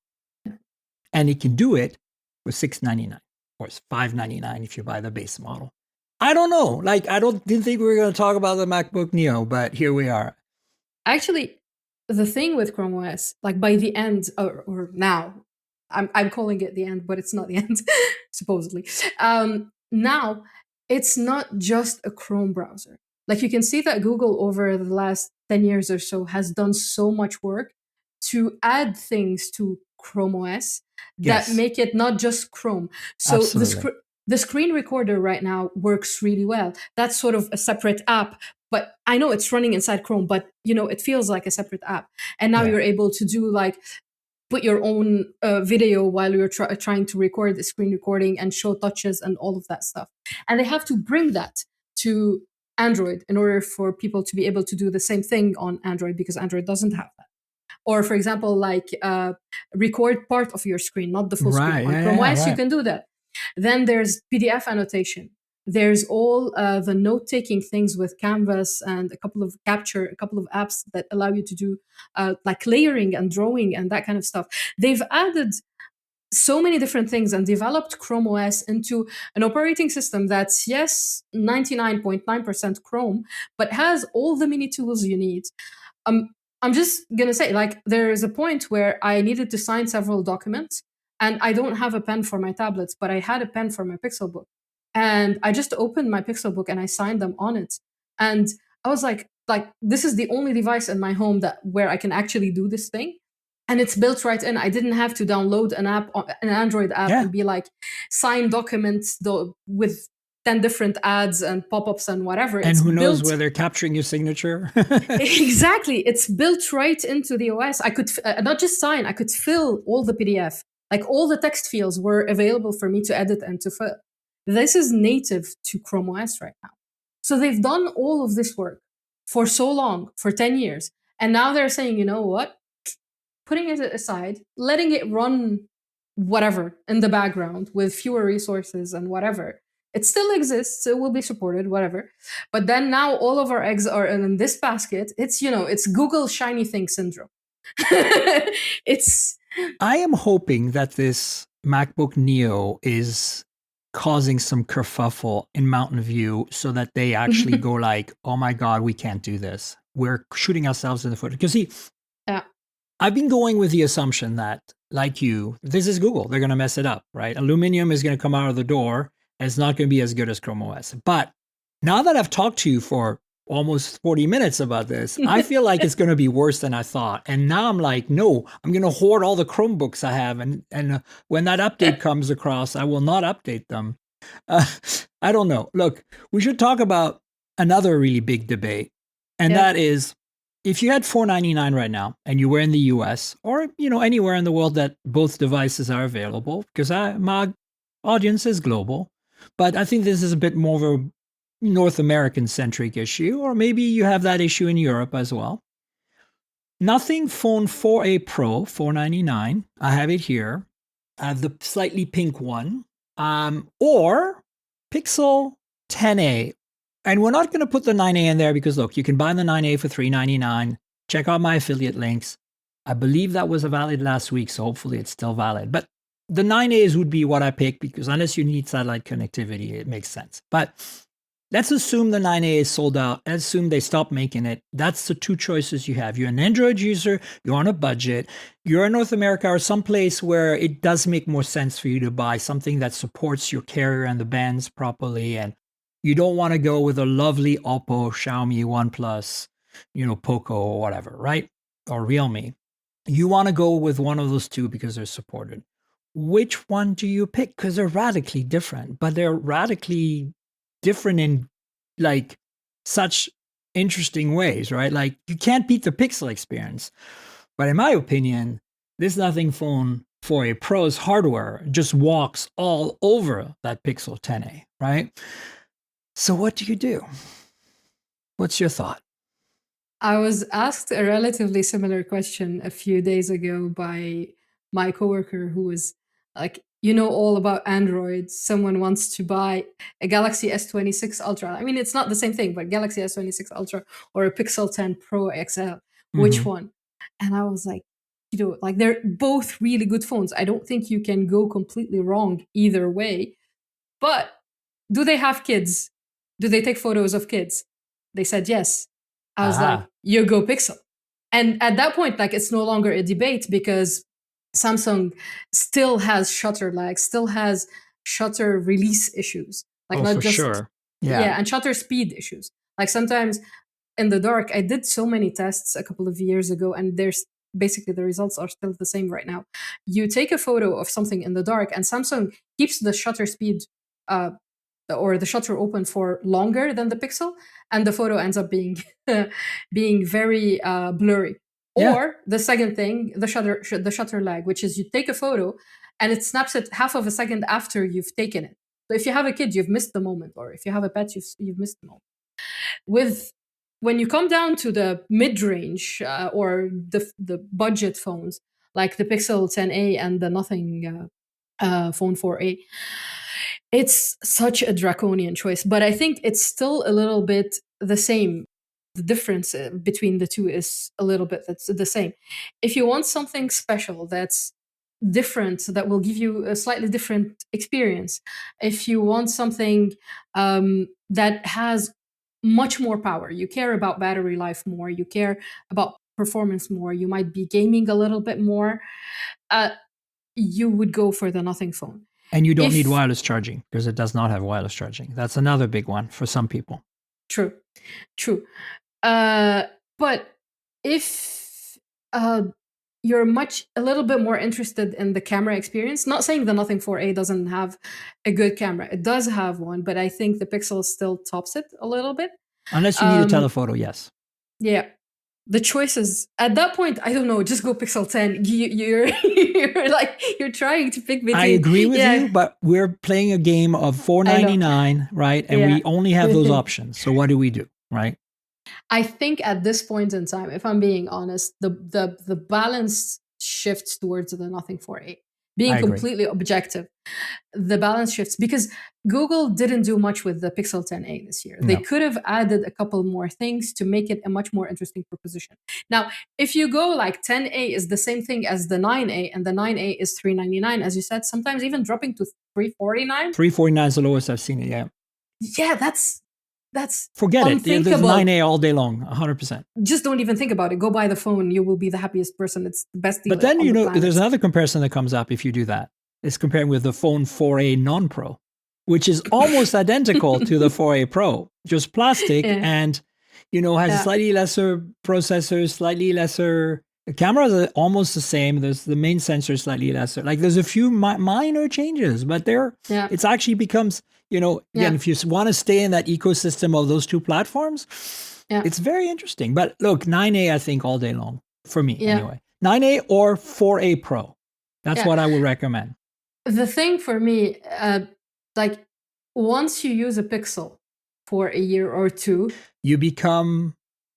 And it can do it for $699, or it's $599 if you buy the base model. I don't know. Like, didn't think we were going to talk about the MacBook Neo, but here we are. Actually, the thing with Chrome OS, like by the end, or now, I'm calling it the end, but it's not the end, supposedly. Now, it's not just a Chrome browser. Like you can see that Google over the last 10 years or so has done so much work to add things to Chrome OS that make it not just Chrome. So the screen recorder right now works really well. That's sort of a separate app, but I know it's running inside Chrome, but you know, it feels like a separate app. And now you're able to do like put your own video while you're trying to record the screen recording and show touches and all of that stuff. And they have to bring that to Android in order for people to be able to do the same thing on Android, because Android doesn't have that. Or, for example, like record part of your screen, not the full screen. On Chrome OS, you can do that. Then there's PDF annotation. There's all the note-taking things with Canvas and a couple of apps that allow you to do like layering and drawing and that kind of stuff. They've added so many different things and developed Chrome OS into an operating system that's, yes, 99.9% Chrome, but has all the mini tools you need. I'm just going to say, like, there is a point where I needed to sign several documents, and I don't have a pen for my tablets, but I had a pen for my Pixelbook. And I just opened my Pixelbook and I signed them on it. And I was like, this is the only device in my home where I can actually do this thing. And it's built right in. I didn't have to download an Android app and be like, sign documents with 10 different ads and pop-ups and whatever. And who knows where they're capturing your signature? Exactly. It's built right into the OS. I could not just sign, I could fill all the PDF. Like, all the text fields were available for me to edit and to fill. This is native to Chrome OS right now. So they've done all of this work for so long, for 10 years. And now they're saying, you know what? Putting it aside, letting it run whatever in the background with fewer resources and whatever. It still exists. It will be supported, whatever. But then now all of our eggs are in this basket. It's, it's Google shiny thing syndrome. I am hoping that this MacBook Neo is causing some kerfuffle in Mountain View so that they actually go like, oh my God, we can't do this. We're shooting ourselves in the foot. Because see, I've been going with the assumption that, like you, this is Google. They're going to mess it up, right? Aluminium is going to come out of the door and it's not going to be as good as Chrome OS. But now that I've talked to you for almost 40 minutes about this, I feel like it's going to be worse than I thought. And now I'm like, no, I'm going to hoard all the Chromebooks I have. And when that update comes across, I will not update them. I don't know. Look, we should talk about another really big debate. And that is, if you had $499 right now and you were in the US or, anywhere in the world that both devices are available, because my audience is global, but I think this is a bit more of a North American centric issue, or maybe you have that issue in Europe as well. Nothing Phone 4a Pro, $499. I have it here. I have the slightly pink one, or Pixel 10a. And we're not going to put the 9a in there because, look, you can buy the 9a for $399. Check out my affiliate links. I believe that was valid last week, so hopefully it's still valid. But the 9As would be what I pick because unless you need satellite connectivity, it makes sense. But let's assume the 9A is sold out. Let's assume they stop making it. That's the two choices you have. You're an Android user, you're on a budget, you're in North America or someplace where it does make more sense for you to buy something that supports your carrier and the bands properly, and you don't want to go with a lovely Oppo, Xiaomi, OnePlus, Poco or whatever, right? Or Realme. You want to go with one of those two because they're supported. Which one do you pick? Because they're radically different, but they're radically different in like such interesting ways, right? Like you can't beat the Pixel experience. But in my opinion, this Nothing Phone 4a Pro's hardware just walks all over that Pixel 10a, right? So what do you do? What's your thought? I was asked a relatively similar question a few days ago by my coworker who was like, all about Android. Someone wants to buy a Galaxy S26 Ultra. I mean, it's not the same thing, but Galaxy S26 Ultra or a Pixel 10 Pro XL. Which one? And I was like, they're both really good phones. I don't think you can go completely wrong either way. But do they have kids? Do they take photos of kids? They said yes. I was like, you go Pixel. And at that point, it's no longer a debate because Samsung still has shutter lag, still has shutter release issues. Not just sure. Yeah, and shutter speed issues. Like sometimes in the dark, I did so many tests a couple of years ago, and there's basically the results are still the same right now. You take a photo of something in the dark, and Samsung keeps the shutter speed or the shutter open for longer than the Pixel, and the photo ends up being being very blurry. Yeah. Or the second thing, the shutter lag, which is you take a photo and it snaps it half of a second after you've taken it. So if you have a kid, you've missed the moment, or if you have a pet, you've missed the moment. When you come down to the mid-range or the budget phones, like the Pixel 10a and the Nothing phone 4a, it's such a draconian choice. But I think it's still a little bit the same. The difference between the two is a little bit that's the same. If you want something special that's different, that will give you a slightly different experience, if you want something that has much more power, you care about battery life more, you care about performance more, you might be gaming a little bit more, you would go for the Nothing phone. And you don't need wireless charging because it does not have wireless charging. That's another big one for some people. True. But if you're a little bit more interested in the camera experience, not saying the Nothing 4a doesn't have a good camera. It does have one, but I think the Pixel still tops it a little bit. Unless you need a telephoto, yes. Yeah. The choices at that point, I don't know, just go Pixel 10. You're you're trying to pick between. I agree with you, but we're playing a game of $4.99, right? And we only have those options. So what do we do, right? I think at this point in time, if I'm being honest, the balance shifts towards the Nothing 4a. Being completely objective, the balance shifts because Google didn't do much with the Pixel 10a this year. They could have added a couple more things to make it a much more interesting proposition. Now, if you go like 10a is the same thing as the 9a, and the 9a is $399, as you said, sometimes even dropping to $349. $349 is the lowest I've seen it, yeah. Yeah, that's forget unthinkable. It. There's 9A all day long, 100%. Just don't even think about it. Go buy the phone. You will be the happiest person. It's the best deal. But then, there's another comparison that comes up if you do that. It's comparing with the phone 4A non-Pro, which is almost identical to the 4A Pro, just plastic and, has a slightly lesser processor, slightly lesser. The cameras are almost the same. There's the main sensor slightly lesser. Like there's a few minor changes, but it's actually becomes, again, if you want to stay in that ecosystem of those two platforms, it's very interesting. But look, 9A, I think all day long for me anyway. 9A or 4A Pro. That's what I would recommend. The thing for me, like once you use a Pixel for a year or two, you become...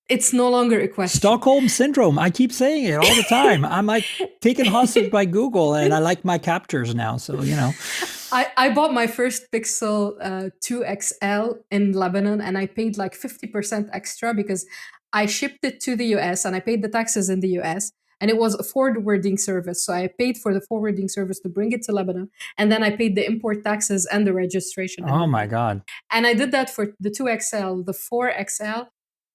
It's no longer a question. Stockholm syndrome. I keep saying it all the time. I'm like taken hostage by Google, and I like my captures now. So, I bought my first Pixel 2 XL in Lebanon, and I paid like 50% extra because I shipped it to the US and I paid the taxes in the US. And it was a forwarding service. So I paid for the forwarding service to bring it to Lebanon. And then I paid the import taxes and the registration. Oh my God. And I did that for the 2XL, the 4XL,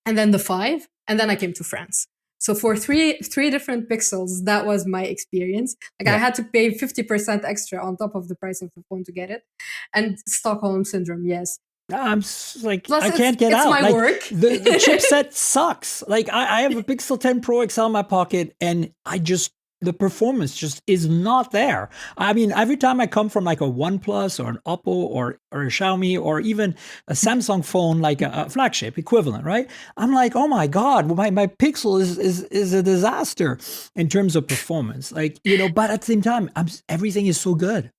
and then the 5. And then I came to France. So for three different Pixels, that was my experience. Like I had to pay 50% extra on top of the price of the phone to get it. And Stockholm syndrome, yes. I'm like, plus I can't get out. It's my work. The chipset sucks. Like I have a Pixel 10 Pro XL in my pocket, and the performance just is not there. I mean, every time I come from like a OnePlus or an Oppo or a Xiaomi or even a Samsung phone, like a flagship equivalent, right? I'm like, oh my God, my Pixel is a disaster in terms of performance. Like, but at the same time, everything is so good.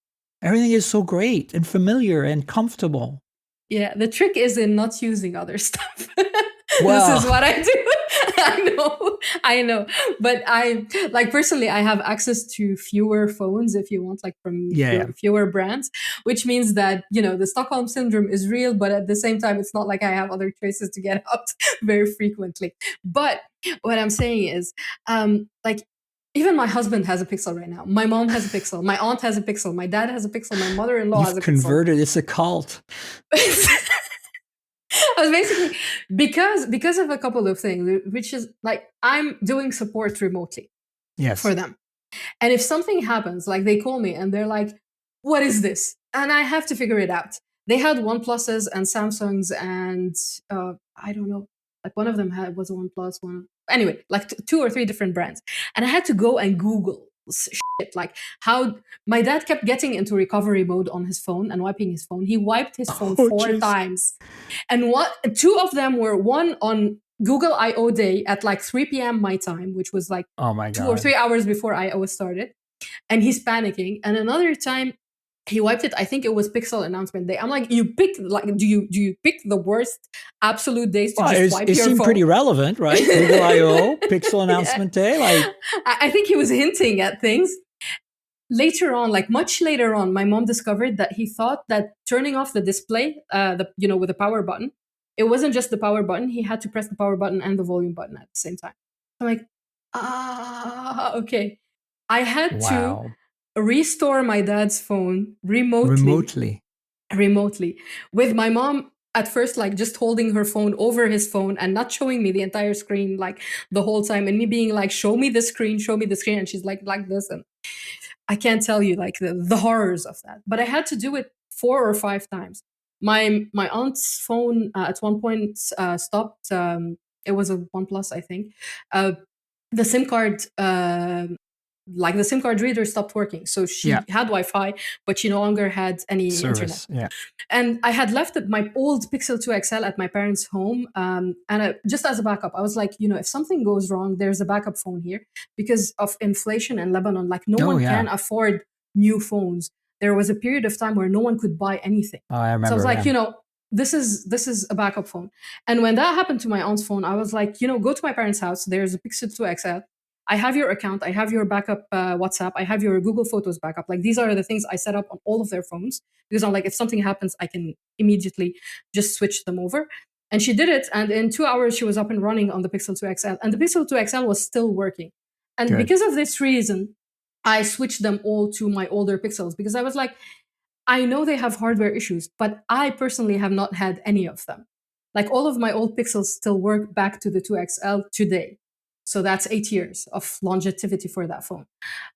Everything is so great and familiar and comfortable. Yeah, the trick is in not using other stuff. This is what I do. I know. But personally, I have access to fewer phones if you want, like from fewer brands, which means that, the Stockholm syndrome is real, but at the same time, it's not like I have other choices to get out very frequently. But what I'm saying is, even my husband has a Pixel right now. My mom has a Pixel. My aunt has a Pixel. My dad has a Pixel. My mother-in-law has a Pixel. Converted. It's a cult. I was basically because of a couple of things, which is like I'm doing support remotely for them. And if something happens, like they call me and they're like, what is this? And I have to figure it out. They had OnePluses and Samsungs and I don't know, like one of them was a OnePlus one. Anyway, like 2 or 3 different brands. And I had to go and Google shit, like how my dad kept getting into recovery mode on his phone and wiping his phone. He wiped his phone 4 times. And 2 of them were one on Google I/O day at like 3 p.m. my time, which was like Oh my 2 or 3 hours before I/O started, and he's panicking. And another time, he wiped it. I think it was Pixel announcement day. I'm like, you picked like, do you pick the worst absolute days to Well, just wipe it your seemed phone? pretty relevant, right? Google I/O, Pixel announcement day, like. I think he was hinting at things. Later on, like much later on, my mom discovered that he thought that turning off the display, with the power button, it wasn't just the power button. He had to press the power button and the volume button at the same time. I'm like, okay. I had to restore my dad's phone remotely with my mom at first, like just holding her phone over his phone and not showing me the entire screen like the whole time, and me being like, show me the screen, and she's like this, and I can't tell you like the horrors of that. But I had to do it 4 or 5 times. My aunt's phone at one point stopped. It was a OnePlus, I think. The SIM card, the SIM card reader stopped working. So she had Wi-Fi, but she no longer had any service. internet. And I had left my old Pixel 2 XL at my parents' home. Just as a backup, I was like, if something goes wrong, there's a backup phone here. Because of inflation in Lebanon, like no one can afford new phones. There was a period of time where no one could buy anything. Oh, I remember. So I was like, this is a backup phone. And when that happened to my aunt's phone, I was like, go to my parents' house. There's a Pixel 2 XL. I have your account. I have your backup WhatsApp. I have your Google Photos backup. Like these are the things I set up on all of their phones because I'm like, if something happens, I can immediately just switch them over. And she did it. And in 2 hours, she was up and running on the Pixel 2 XL. And the Pixel 2 XL was still working. And because of this reason, I switched them all to my older Pixels because I was like, I know they have hardware issues, but I personally have not had any of them. Like all of my old Pixels still work back to the 2XL today. So that's 8 years of longevity for that phone.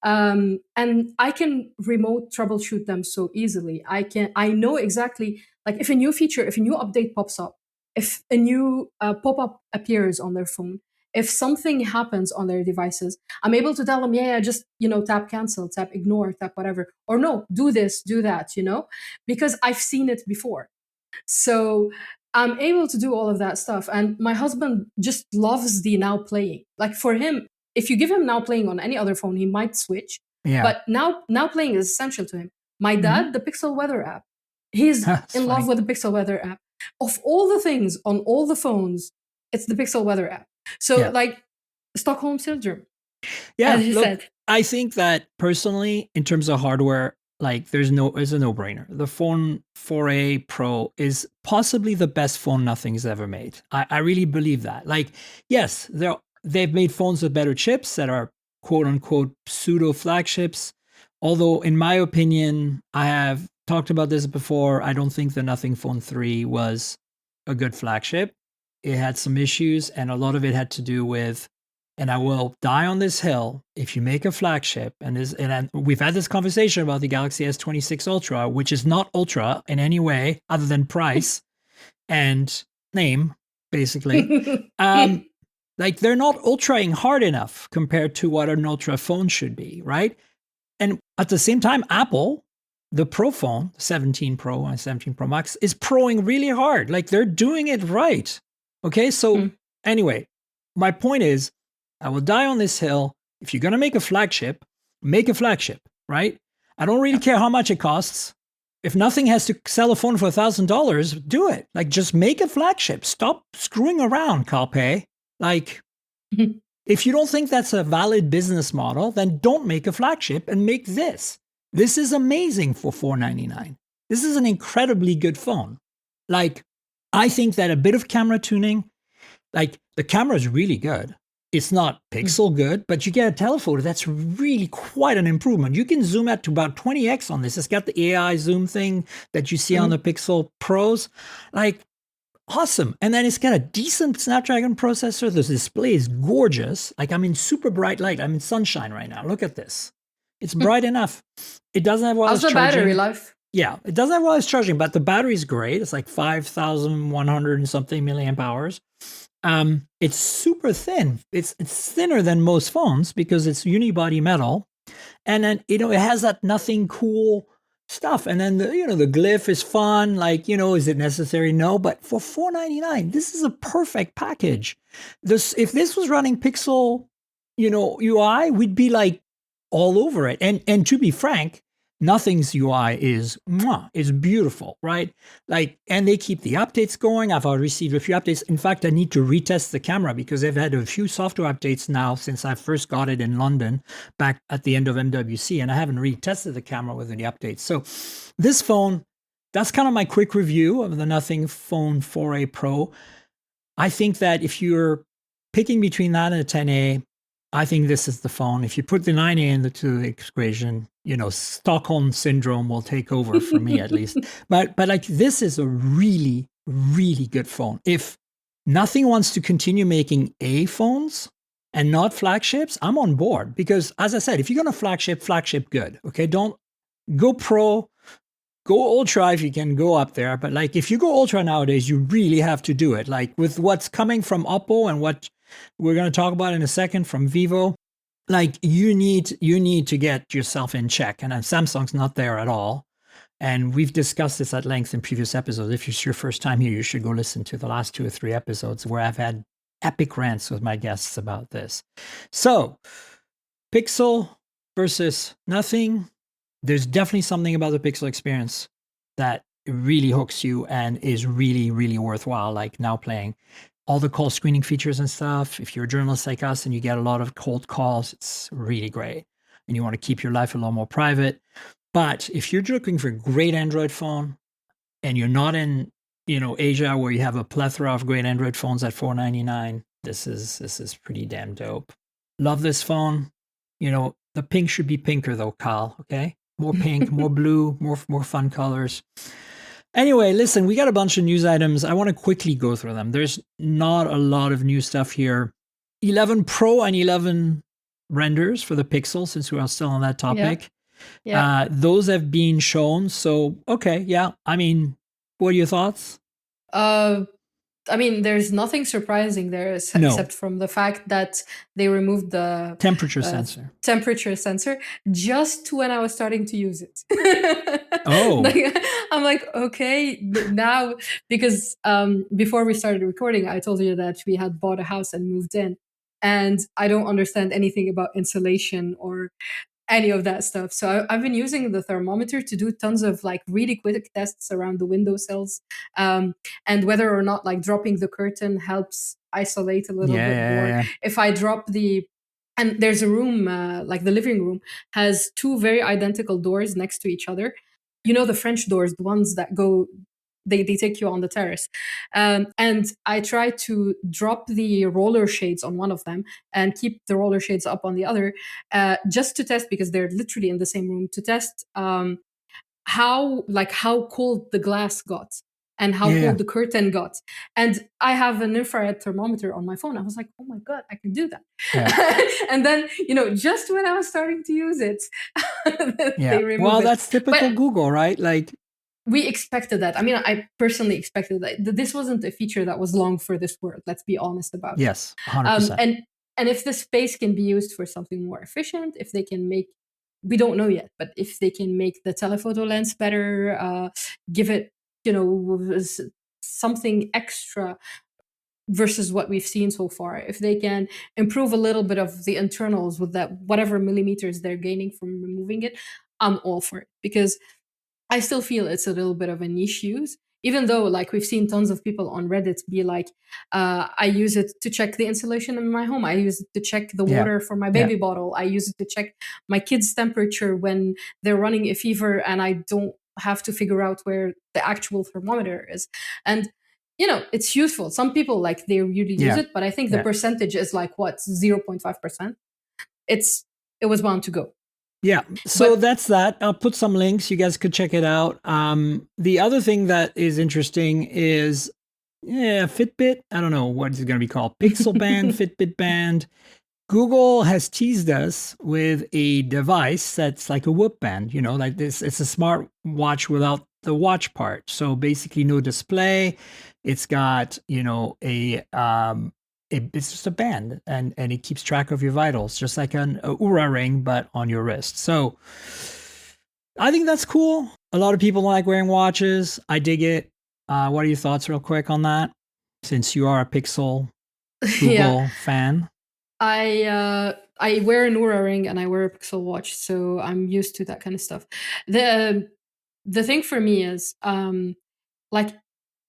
And I can remote troubleshoot them so easily. I know exactly, like if a new feature, if a new update pops up, if a new pop-up appears on their phone, if something happens on their devices, I'm able to tell them, just, tap cancel, tap ignore, tap whatever. Or no, do this, do that, because I've seen it before. So I'm able to do all of that stuff. And my husband just loves the now playing. Like for him, if you give him now playing on any other phone, he might switch. Yeah. But now playing is essential to him. My dad, the Pixel Weather app, he's in love with the Pixel Weather app. Of all the things on all the phones, it's the Pixel Weather app. So like Stockholm Syndrome. Yeah, look, I think that personally, in terms of hardware, like it's a no-brainer. The phone 4A Pro is possibly the best phone nothing's ever made. I really believe that. Like, yes, they've made phones with better chips that are quote unquote pseudo flagships. Although, in my opinion, I have talked about this before. I don't think the Nothing Phone 3 was a good flagship. It had some issues, and a lot of it had to do with, and I will die on this hill, if you make a flagship, and we've had this conversation about the Galaxy S26 Ultra, which is not Ultra in any way other than price and name, basically. Like they're not ultraing hard enough compared to what an Ultra phone should be, right? And at the same time, Apple, the Pro phone, 17 Pro and 17 Pro Max, is proing really hard. Like they're doing it right. Okay, so anyway, my point is, I will die on this hill. If you're going to make a flagship, right? I don't really care how much it costs. If Nothing has to sell a phone for $1,000, do it. Like, just make a flagship. Stop screwing around, Calpe. Like, if you don't think that's a valid business model, then don't make a flagship and make this. This is amazing for $499. This is an incredibly good phone. Like, I think that a bit of camera tuning, like the camera is really good. It's not pixel good, but you get a telephoto that's really quite an improvement. You can zoom out to about 20x on this. It's got the AI zoom thing that you see on the Pixel Pros. Like, awesome. And then it's got a decent Snapdragon processor. The display is gorgeous. Like, I'm in super bright light. I'm in sunshine right now. Look at this. It's bright enough. It doesn't have wireless charging. How's the battery life? Yeah, it doesn't have wireless charging, but the battery's great. It's like 5,100 and something milliamp hours. It's super thin. It's thinner than most phones because it's unibody metal. And then, it has that Nothing cool stuff. And then the glyph is fun. Like, is it necessary? No, but for $4.99, this is a perfect package. If this was running Pixel, UI, we'd be like all over it. And to be frank, Nothing's UI is beautiful, right? Like, and they keep the updates going. I've already received a few updates. In fact, I need to retest the camera because they've had a few software updates now since I first got it in London back at the end of MWC, and I haven't retested the camera with any updates. So this phone, that's kind of my quick review of the Nothing Phone 4a Pro. I think that if you're picking between that and a 10A, I think this is the phone. If you put the 9A into the equation, Stockholm syndrome will take over for me at least. But like, this is a really, really good phone. If Nothing wants to continue making A phones and not flagships, I'm on board. Because as I said, if you're going to flagship good. Okay, don't go Pro, go Ultra if you can go up there. But like, if you go Ultra nowadays, you really have to do it. Like with what's coming from Oppo and what we're going to talk about in a second from Vivo, like you need to get yourself in check. And Samsung's not there at all. And we've discussed this at length in previous episodes. If it's your first time here, you should go listen to the last 2 or 3 episodes where I've had epic rants with my guests about this. So Pixel versus Nothing. There's definitely something about the Pixel experience that really hooks you and is really, really worthwhile, like now playing. All the call screening features and stuff. If you're a journalist like us and you get a lot of cold calls, it's really great. And you want to keep your life a lot more private. But if you're looking for a great Android phone and you're not in, Asia where you have a plethora of great Android phones at $4.99, this is pretty damn dope. Love this phone. The pink should be pinker though, Kyle. Okay, more pink, more blue, more fun colors. Anyway, listen, we got a bunch of news items. I want to quickly go through them. There's not a lot of new stuff here. 11 Pro and 11 renders for the Pixel, since we are still on that topic. Yeah. Those have been shown. So, okay, yeah. I mean, what are your thoughts? There's nothing surprising there except from the fact that they removed the temperature sensor just when I was starting to use it. Oh. I'm like, okay, now, because before we started recording, I told you that we had bought a house and moved in. And I don't understand anything about insulation or any of that stuff. So I've been using the thermometer to do tons of like really quick tests around the windowsills, and whether or not like dropping the curtain helps isolate a little bit more. Yeah. If I drop and there's a room, like the living room has 2 very identical doors next to each other. The French doors, the ones that go, they take you on the terrace. And I try to drop the roller shades on one of them and keep the roller shades up on the other, just to test, because they're literally in the same room, to test how cold the glass got and how cold the curtain got. And I have an infrared thermometer on my phone. I was like, oh my God, I can do that. Yeah. And then, just when I was starting to use it, they removed it. Well, that's typical Google, right? Like, we expected that. I personally expected that. This wasn't a feature that was long for this world. Let's be honest about it. Yes, 100%. And if the space can be used for something more efficient, if they can make, we don't know yet, but if they can make the telephoto lens better, give it, something extra versus what we've seen so far, if they can improve a little bit of the internals with that whatever millimeters they're gaining from removing it, I'm all for it, because I still feel it's a little bit of a niche use, even though like we've seen tons of people on Reddit be like, I use it to check the insulation in my home. I use it to check the water for my baby bottle. I use it to check my kids' temperature when they're running a fever and I don't have to figure out where the actual thermometer is. And, it's useful. Some people like they really use it, but I think the percentage is like 0.5%. It was bound to go. Yeah, so that's that. I'll put some links. You guys could check it out. The other thing that is interesting is, Fitbit. I don't know what it's going to be called. Pixel Band, Fitbit Band. Google has teased us with a device that's like a Whoop Band. Like this. It's a smart watch without the watch part. So basically, no display. It's got it's just a band and it keeps track of your vitals, just like an Oura ring, but on your wrist. So I think that's cool. A lot of people like wearing watches. I dig it. What are your thoughts, real quick, on that? Since you are a Pixel Yeah, Google fan. I wear an Oura ring and I wear a Pixel watch, so I'm used to that kind of stuff. The thing for me is like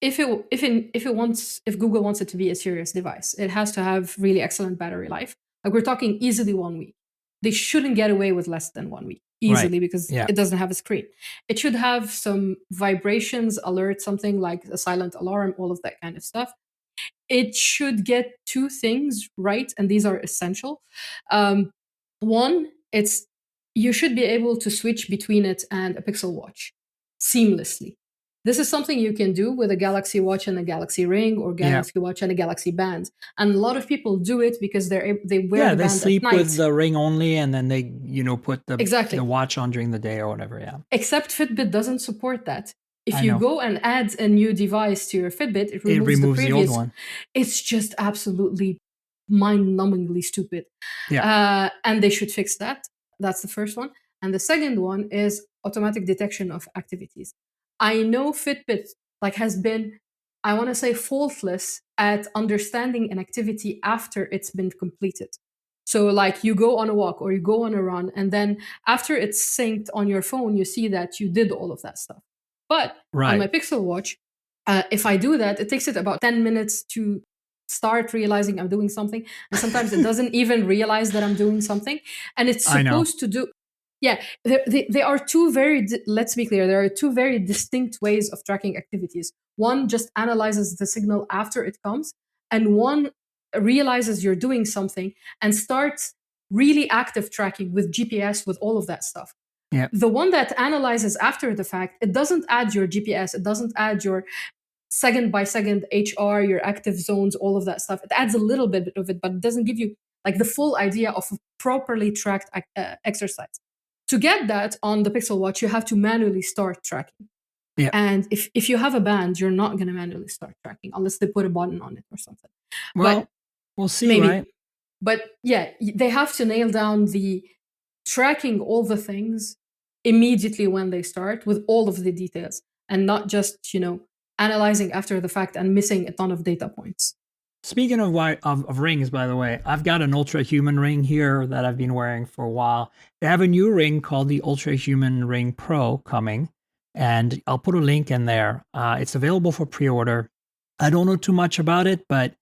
if Google wants it to be a serious device, it has to have really excellent battery life. Like we're talking easily 1 week. They shouldn't get away with less than 1 week Right. easily because Yeah. it doesn't have a screen. It should have some vibrations, alert, something like a silent alarm, all of that kind of stuff. It should get two things right, and these are essential. One, it's you should be able to switch between it and a Pixel Watch seamlessly. This is something you can do with a Galaxy Watch and a Galaxy Ring, or Galaxy Watch and a Galaxy Band. And a lot of people do it because they wear the They band at sleep night. with the ring only, and then they put the Exactly. watch on during the day or whatever. Yeah. Except Fitbit doesn't support that. If I you know. go and add a new device to your Fitbit, it It removes the removes the old previous. one. It's just absolutely mind-numbingly stupid. Yeah. And they should fix that. That's the first one. And the second one is automatic detection of activities. I know Fitbit has been, I want to say, faultless at understanding an activity after it's been completed. So like you go on a walk or you go on a run, and then after it's synced on your phone, you see that you did all of that stuff. But on my Pixel Watch, if I do that, it takes it about 10 minutes to start realizing I'm doing something. And sometimes it doesn't even realize that I'm doing something. And it's supposed to do. Yeah, they are two very, let's be clear, there are two very distinct ways of tracking activities. One just analyzes the signal after it comes, and one realizes you're doing something and starts really active tracking with GPS, with all of that stuff. Yeah. The one that analyzes after the fact, it doesn't add your GPS, it doesn't add your second by second HR, your active zones, all of that stuff. It adds a little bit of it, but it doesn't give you like the full idea of a properly tracked exercise. To get that on the Pixel Watch, you have to manually start tracking. Yeah. And if you have a band, you're not going to manually start tracking unless they put a button on it or something. Well, we'll see, maybe. right? But yeah, they have to nail down the tracking all the things immediately when they start with all of the details, and not just, analyzing after the fact and missing a ton of data points. Speaking of rings, by the way, I've got an Ultra Human ring here that I've been wearing for a while. They have a new ring called the Ultra Human Ring Pro coming, and I'll put a link in there. It's available for pre-order. I don't know too much about it, but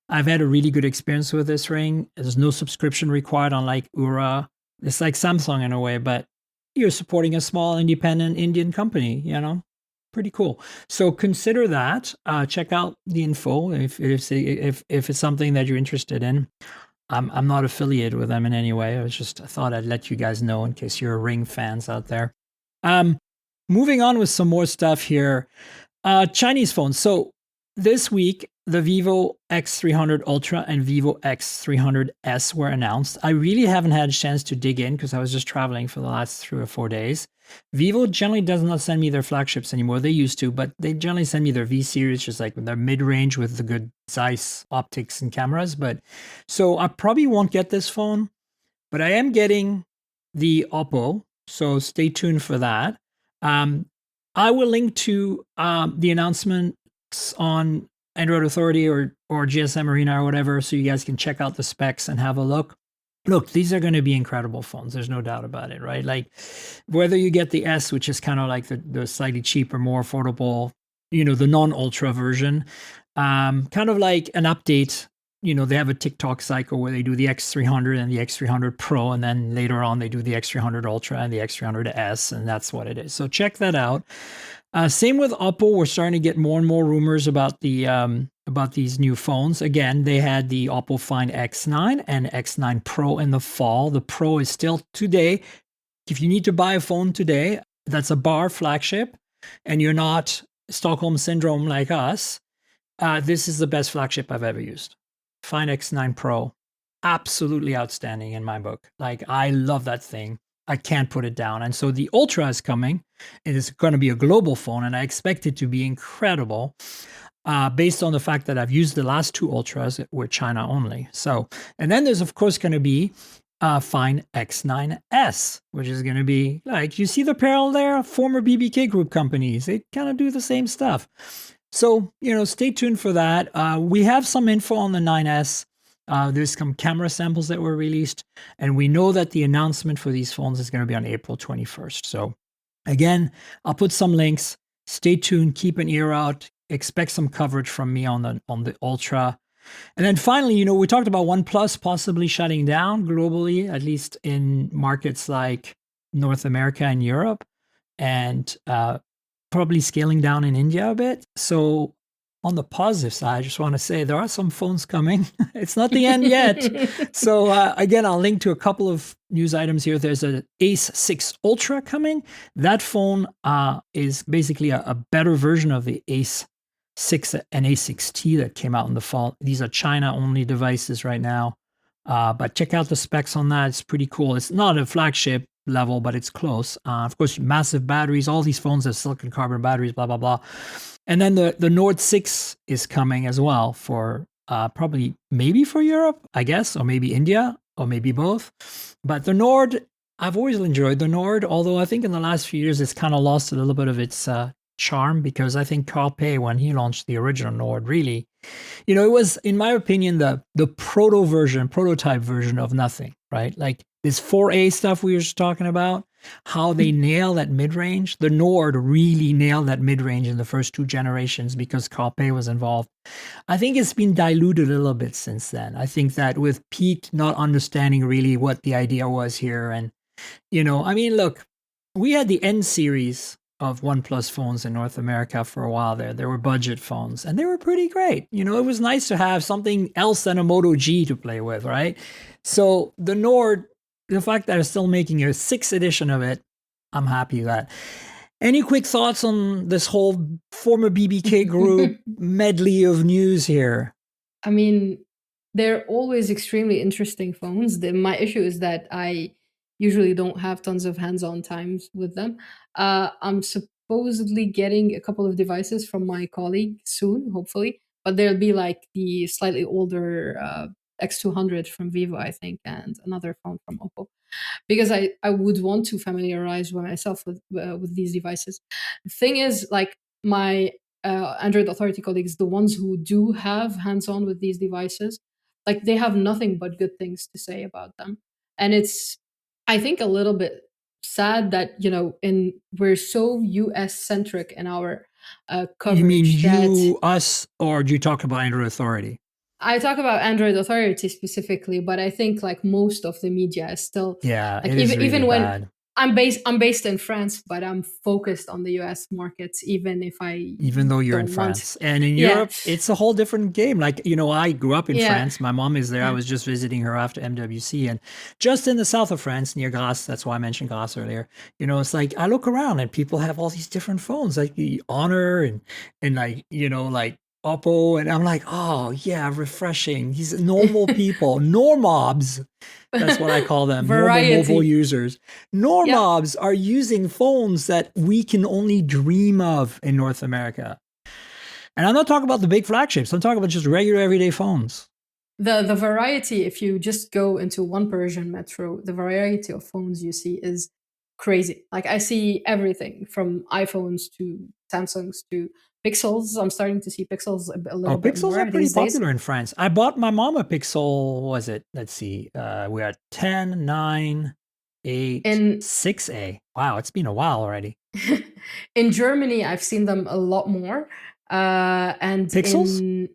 I've had a really good experience with this ring. There's no subscription required, unlike Oura. It's like Samsung in a way, but you're supporting a small independent Indian company, Pretty cool. So consider that. Check out the info if it's something that you're interested in. I'm not affiliated with them in any way. I thought I'd let you guys know in case you're Ring fans out there. Moving on with some more stuff here. Chinese phones. So this week, the Vivo X300 Ultra and Vivo X300S were announced. I really haven't had a chance to dig in because I was just traveling for the last 3 or 4 days. Vivo generally does not send me their flagships anymore. They used to, but they generally send me their V series, just like their mid-range with the good Zeiss optics and cameras. So I probably won't get this phone, but I am getting the Oppo. So stay tuned for that. I will link to the announcements on Android Authority or GSM Arena or whatever, so you guys can check out the specs and have a look. Look, these are going to be incredible phones. There's no doubt about it, right? Like whether you get the S, which is kind of like the slightly cheaper, more affordable, the non-ultra version, kind of like an update. They have a TikTok cycle where they do the X300 and the X300 Pro, and then later on they do the X300 Ultra and the X300S, and that's what it is. So check that out. Same with Oppo. We're starting to get more and more rumors about these new phones. Again, they had the Oppo Find X9 and X9 Pro in the fall. The Pro is still today. If you need to buy a phone today, that's a bar flagship, and you're not Stockholm Syndrome like us, this is the best flagship I've ever used. Find X9 Pro. Absolutely outstanding in my book. Like, I love that thing. I can't put it down. And so the Ultra is coming. It is going to be a global phone, and I expect it to be incredible based on the fact that I've used the last 2 Ultras that were China only. So, and then there's, of course, going to be Find X9S, which is going to be like, you see the parallel there? Former BBK Group companies. They kind of do the same stuff. So, stay tuned for that. We have some info on the 9S. There's some camera samples that were released, and we know that the announcement for these phones is going to be on April 21st. So, again, I'll put some links. Stay tuned. Keep an ear out. Expect some coverage from me on the Ultra. And then finally, we talked about OnePlus possibly shutting down globally, at least in markets like North America and Europe, and probably scaling down in India a bit. So on the positive side, I just want to say there are some phones coming. It's not the end yet. So again, I'll link to a couple of news items here. There's an Ace 6 Ultra coming. That phone is basically a better version of the Ace 6 and A6T that came out in the fall. These are China-only devices right now. But check out the specs on that. It's pretty cool. It's not a flagship level, but it's close. Of course, massive batteries. All these phones have silicon carbon batteries, blah, blah, blah. And then the Nord 6 is coming as well for probably maybe for Europe, I guess, or maybe India, or maybe both. But the Nord, I've always enjoyed the Nord, although I think in the last few years it's kind of lost a little bit of its charm, because I think Carl Pei, when he launched the original Nord, really, it was, in my opinion, the prototype version of nothing, right? Like this 4A stuff we were just talking about, how they nail that mid-range. The Nord really nailed that mid-range in the first two generations because Carl Pei was involved. I think it's been diluted a little bit since then. I think that with Pete not understanding really what the idea was here, and, look, we had the N series of OnePlus phones in North America for a while there. There were budget phones, and they were pretty great. It was nice to have something else than a Moto G to play with, right? So the Nord, the fact that they're still making a 6th edition of it, I'm happy with that. Any quick thoughts on this whole former BBK Group medley of news here? I mean, they're always extremely interesting phones. My issue is that I usually don't have tons of hands-on times with them. I'm supposedly getting a couple of devices from my colleague soon, hopefully, but there'll be like the slightly older X200 from Vivo, I think, and another phone from Oppo, because I would want to familiarize myself with these devices. The thing is, like, my Android Authority colleagues, the ones who do have hands-on with these devices, like, they have nothing but good things to say about them. And it's, I think, a little bit sad that, we're so US centric in our coverage. You mean us, or do you talk about Android Authority? I talk about Android Authority specifically, but I think like most of the media is still, like, it is even really bad. I'm based in France, but I'm focused on the US markets, even though you're in France. And in Europe, it's a whole different game. Like, I grew up in France. My mom is there. I was just visiting her after MWC, and just in the south of France, near Grasse, that's why I mentioned Grasse earlier, it's like, I look around and people have all these different phones, like the Honor and like, like Oppo, and I'm like, oh yeah, refreshing. These normal people, normobs. That's what I call them. Normal mobile users. Normobs are using phones that we can only dream of in North America. And I'm not talking about the big flagships. I'm talking about just regular everyday phones. The variety, if you just go into one Persian metro, the variety of phones you see is crazy. Like, I see everything from iPhones to Samsungs to Pixels. I'm starting to see Pixels a little bit Pixels more are pretty these popular days. in France. I bought my mom a Pixel, what was it? Let's see. We are 10, 9, 8, 6A. Wow, it's been a while already. In Germany, I've seen them a lot more. And Pixels?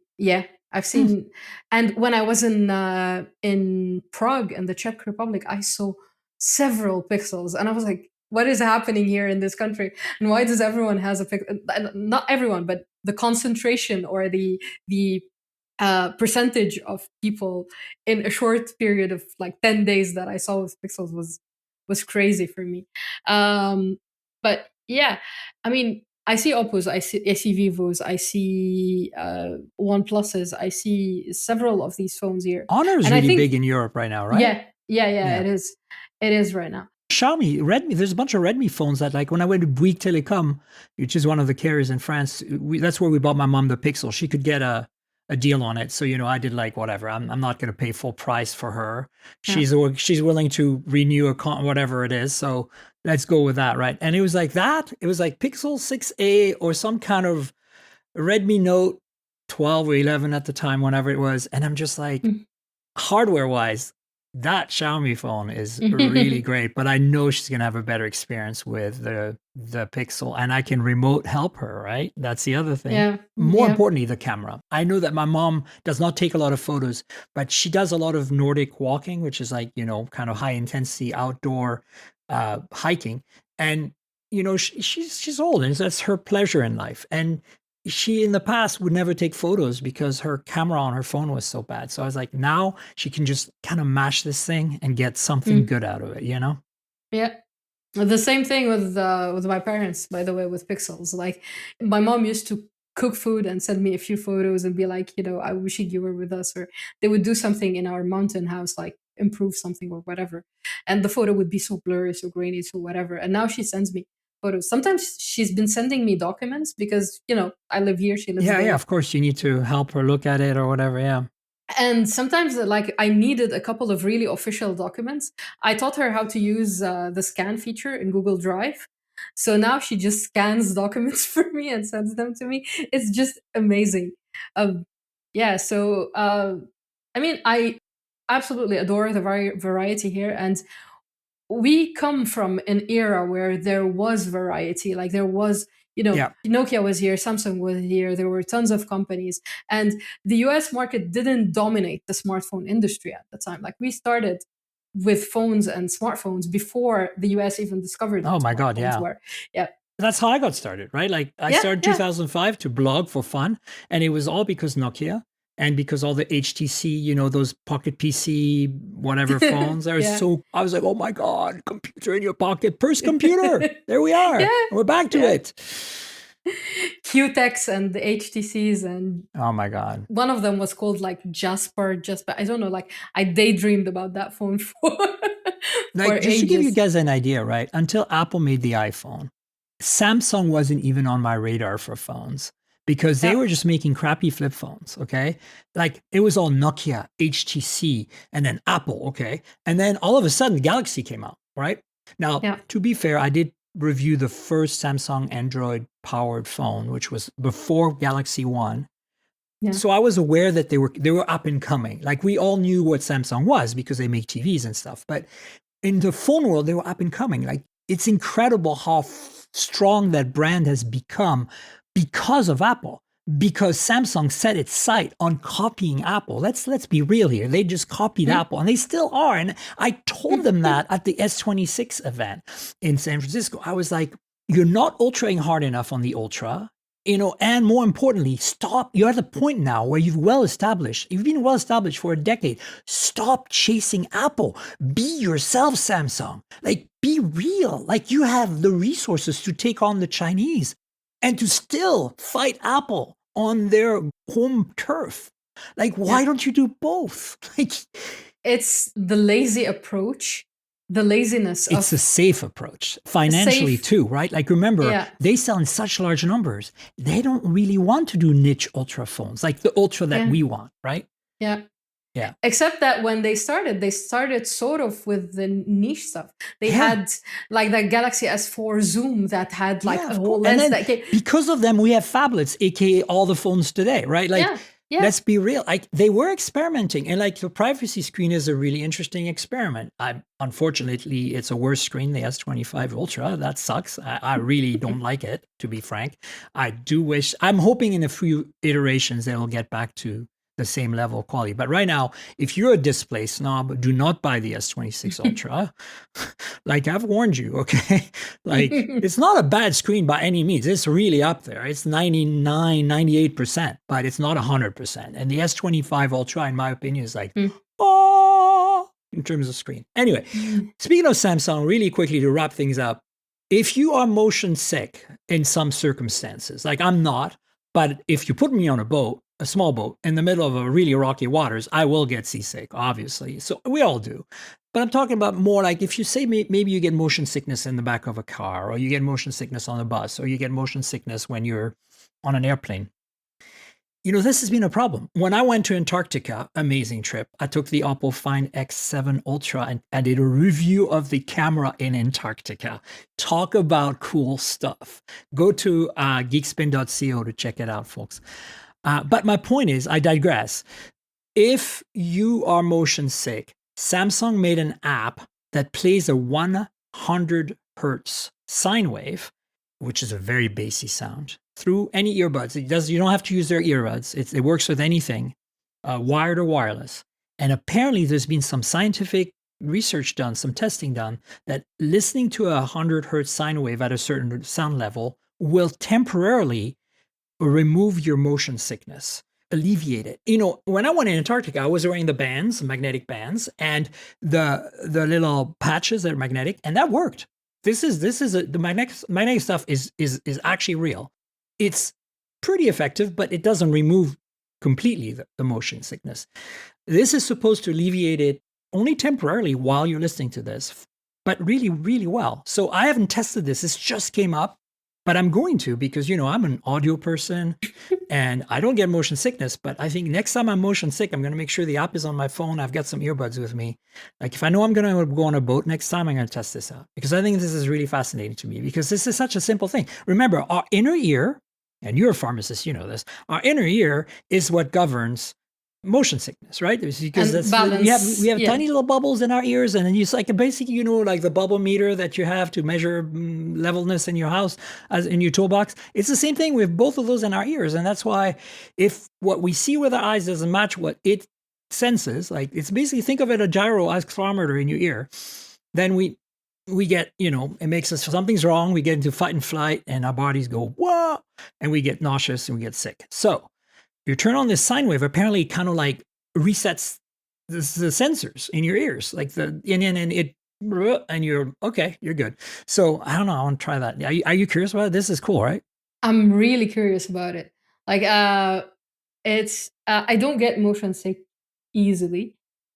I've seen. And when I was in Prague in the Czech Republic, I saw several Pixels, and I was like, what is happening here in this country, and why does everyone has a Pixel? Not everyone, but the concentration or the percentage of people in a short period of like 10 days that I saw with Pixels was crazy for me. But yeah, I mean, I see Oppos, I see Vivos, I see OnePluses, I see several of these phones here. Honor is really big in Europe right now, right? Yeah, it is. It is right now. Xiaomi, Redmi, there's a bunch of Redmi phones that, like, when I went to Bouygues Telecom, which is one of the carriers in France, that's where we bought my mom the Pixel. She could get a a deal on it. So, I did like, whatever. I'm not going to pay full price for her. Yeah. She's willing to renew whatever it is. So let's go with that, right? And it was like that. It was like Pixel 6a or some kind of Redmi Note 12 or 11 at the time, whenever it was. And I'm just like, hardware wise, that Xiaomi phone is really great, but I know she's going to have a better experience with the Pixel, and I can remote help her, right? That's the other thing. Yeah. More importantly, the camera. I know that my mom does not take a lot of photos, but she does a lot of Nordic walking, which is like, kind of high intensity outdoor hiking. And, she's old, and that's her pleasure in life. And she in the past would never take photos because her camera on her phone was so bad. So I was like, now she can just kind of mash this thing and get something good out of it, Yeah. The same thing with my parents, by the way, with Pixels. Like, my mom used to cook food and send me a few photos and be like, I wish you were with us, or they would do something in our mountain house, like improve something or whatever. And the photo would be so blurry, so grainy, so whatever. And now she sends me photos. Sometimes she's been sending me documents because, I live here, she lives there. Yeah, of course you need to help her look at it or whatever, yeah. And sometimes, like, I needed a couple of really official documents. I taught her how to use the scan feature in Google Drive. So now she just scans documents for me and sends them to me. It's just amazing. So, I mean, I absolutely adore the variety here. And we come from an era where there was variety. Like, there was, Nokia was here, Samsung was here, there were tons of companies. And the US market didn't dominate the smartphone industry at the time. Like, we started with phones and smartphones before the US even discovered what smartphones were. Yeah. That's how I got started, right? Like, I started 2005 to blog for fun, and it was all because Nokia. And because all the HTC, those pocket PC, whatever phones, I was like, oh my God, computer in your pocket, first computer. There we are. Yeah. We're back to it. QTechs and the HTCs, and oh my God. One of them was called like Jasper. I don't know, like, I daydreamed about that phone for like, just ages. to give you guys an idea, right? Until Apple made the iPhone, Samsung wasn't even on my radar for phones. Because they were just making crappy flip phones, okay? Like, it was all Nokia, HTC, and then Apple, okay? And then all of a sudden, Galaxy came out, right? Now, to be fair, I did review the first Samsung Android-powered phone, which was before Galaxy One. Yeah. So I was aware that they were up and coming. Like, we all knew what Samsung was because they make TVs and stuff. But in the phone world, they were up and coming. Like, it's incredible how strong that brand has become because of Apple, because Samsung set its sight on copying Apple. Let's be real here. They just copied Apple, and they still are. And I told them that at the S26 event in San Francisco. I was like, you're not ultraing hard enough on the Ultra, and more importantly, stop. You're at the point now where you've been well established for a decade. Stop chasing Apple. Be yourself, Samsung. Like, be real. Like, you have the resources to take on the Chinese and to still fight Apple on their home turf. Like, why don't you do both? Like, it's the lazy approach, the laziness. It's a safe approach, financially too, right? Like, remember, they sell in such large numbers. They don't really want to do niche Ultra phones, like the Ultra that we want, right? Yeah. Yeah. Except that when they started sort of with the niche stuff. They had like the Galaxy S4 Zoom that had like a whole lens that came. Because of them, we have phablets, aka all the phones today, right? Like, let's be real. Like, they were experimenting, and like the privacy screen is a really interesting experiment. Unfortunately, it's a worse screen, the S25 Ultra. That sucks. I really don't like it, to be frank. I'm hoping in a few iterations they will get back to the same level of quality. But right now, if you're a display snob, do not buy the S26 Ultra. Like, I've warned you, okay? Like, it's not a bad screen by any means. It's really up there. It's 99, 98%, but it's not 100%. And the S25 Ultra, in my opinion, is like, in terms of screen. Anyway, speaking of Samsung, really quickly to wrap things up, if you are motion sick in some circumstances, like I'm not, but if you put me on a small boat in the middle of a really rocky waters, I will get seasick, obviously. So we all do. But I'm talking about more like if you say maybe you get motion sickness in the back of a car, or you get motion sickness on a bus, or you get motion sickness when you're on an airplane. this has been a problem. When I went to Antarctica, amazing trip, I took the Oppo Find X7 Ultra and I did a review of the camera in Antarctica. Talk about cool stuff. Go to geekspin.co to check it out, folks. But my point is, I digress. If you are motion sick, Samsung made an app that plays a 100 hertz sine wave, which is a very bassy sound, through any earbuds. You don't have to use their earbuds. It works with anything, wired or wireless. And apparently there's been some scientific research done, some testing done, that listening to a 100 hertz sine wave at a certain sound level will temporarily remove your motion sickness, alleviate it. When I went in Antarctica, I was wearing the bands, magnetic bands, and the little patches that are magnetic, and that worked. The magnetic stuff is actually real. It's pretty effective, but it doesn't remove completely the motion sickness. This is supposed to alleviate it only temporarily while you're listening to this, but really, really well. So I haven't tested this. This just came up, but I'm going to because, I'm an audio person and I don't get motion sickness. But I think next time I'm motion sick, I'm going to make sure the app is on my phone. I've got some earbuds with me. Like if I know I'm going to go on a boat next time, I'm going to test this out because I think this is really fascinating to me because this is such a simple thing. Remember, our inner ear, and you're a pharmacist, you know this, our inner ear is what governs motion sickness, right? Because and balance. we have tiny little bubbles in our ears, and then it's like basically, like the bubble meter that you have to measure levelness in your house, as in your toolbox. It's the same thing with both of those in our ears, and that's why if what we see with our eyes doesn't match what it senses, like it's basically think of it a gyro accelerometer in your ear, then we get, it makes us something's wrong. We get into fight and flight, and our bodies go whoa, and we get nauseous and we get sick. So you turn on this sine wave, apparently it kind of like resets the sensors in your ears, like and you're okay, you're good. So I don't know, I want to try that. Are you curious about it? This is cool, right? I'm really curious about it. Like, it's I don't get motion sick easily,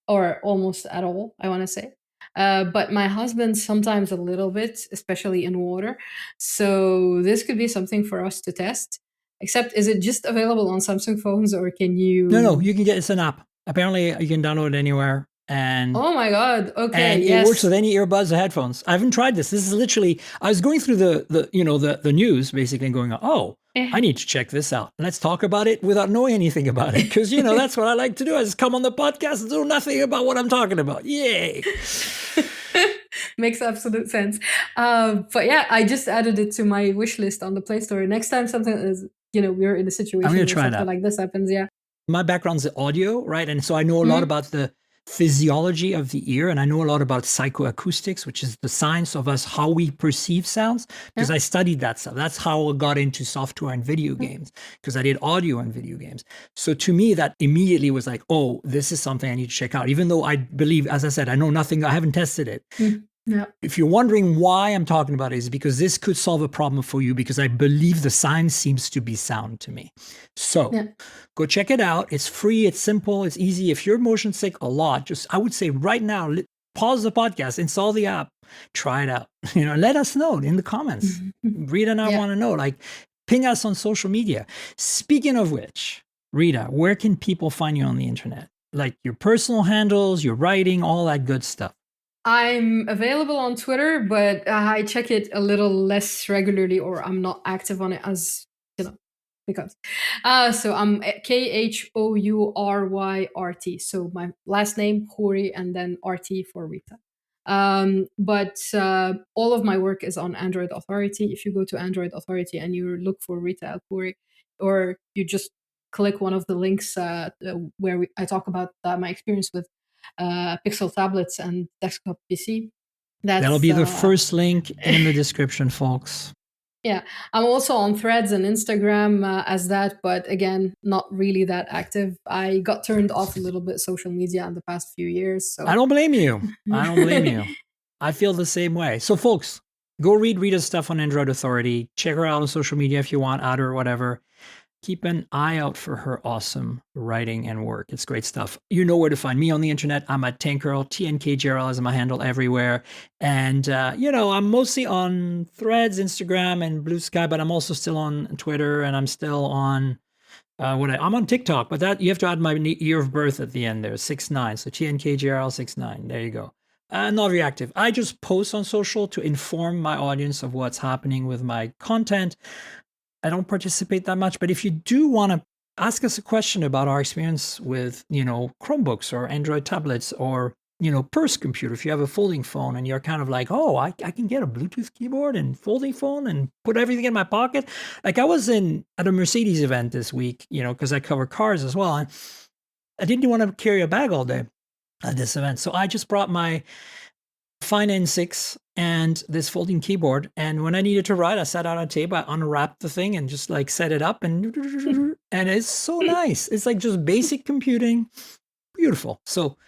or almost at all, I want to say. But my husband sometimes a little bit, especially in water. So this could be something for us to test. Except, is it just available on Samsung phones, or can you? No, you can it's an app. Apparently, you can download it anywhere. And oh my god, okay, and yes. It works with any earbuds or headphones. I haven't tried this. This is literally. I was going through the news basically, and going, oh, I need to check this out. Let's talk about it without knowing anything about it, because that's what I like to do. I just come on the podcast and know nothing about what I'm talking about. Yay! Makes absolute sense. But yeah, I just added it to my wish list on the Play Store. Next time something is, we're in a situation I'm where try something like this happens. Yeah. My background's audio, right? And so I know a lot about the physiology of the ear, and I know a lot about psychoacoustics, which is the science of us, how we perceive sounds, because I studied that stuff. That's how I got into software and video games, because I did audio and video games. So to me, that immediately was like, oh, this is something I need to check out, even though I believe, as I said, I know nothing, I haven't tested it. Yeah. If you're wondering why I'm talking about it, is because this could solve a problem for you, because I believe the science seems to be sound to me. So go check it out. It's free. It's simple. It's easy. If you're motion sick a lot, I would say right now, pause the podcast, install the app, try it out. Let us know in the comments. Rita and I want to know, ping us on social media. Speaking of which, Rita, where can people find you on the internet? Like your personal handles, your writing, all that good stuff. I'm available on Twitter, but I check it a little less regularly, or I'm not active on it as, because. So I'm KHOURYRT. So my last name, Khoury, and then RT for Rita. But all of my work is on Android Authority. If you go to Android Authority and you look for Rita El Khoury, or you just click one of the links where I talk about my experience with Pixel tablets and desktop PC. That'll be the first link in the description, folks. Yeah, I'm also on Threads and Instagram as that, but again, not really that active. I got turned off a little bit social media in the past few years. So I don't blame you. I feel the same way. So folks, go read Rita's stuff on Android Authority. Check her out on social media if you want, or whatever. Keep an eye out for her awesome writing and work. It's great stuff. You know where to find me on the internet. I'm at Tankgirl, TNKGRL is my handle everywhere. And, I'm mostly on Threads, Instagram, and Blue Sky, but I'm also still on Twitter, and I'm still on I'm on TikTok, but that you have to add my year of birth at the end there, 69. So TNKGRL69. There you go. Not very active. I just post on social to inform my audience of what's happening with my content. I don't participate that much, but if you do want to ask us a question about our experience with, Chromebooks or Android tablets or, purse computer, if you have a folding phone and you're kind of like, oh, I can get a Bluetooth keyboard and folding phone and put everything in my pocket. Like I was at a Mercedes event this week, because I cover cars as well. And I didn't want to carry a bag all day at this event. So I just brought my Fine N6 and this folding keyboard. And when I needed to write, I sat on a table, I unwrapped the thing and just like set it up and it's so nice. It's like just basic computing. Beautiful. So,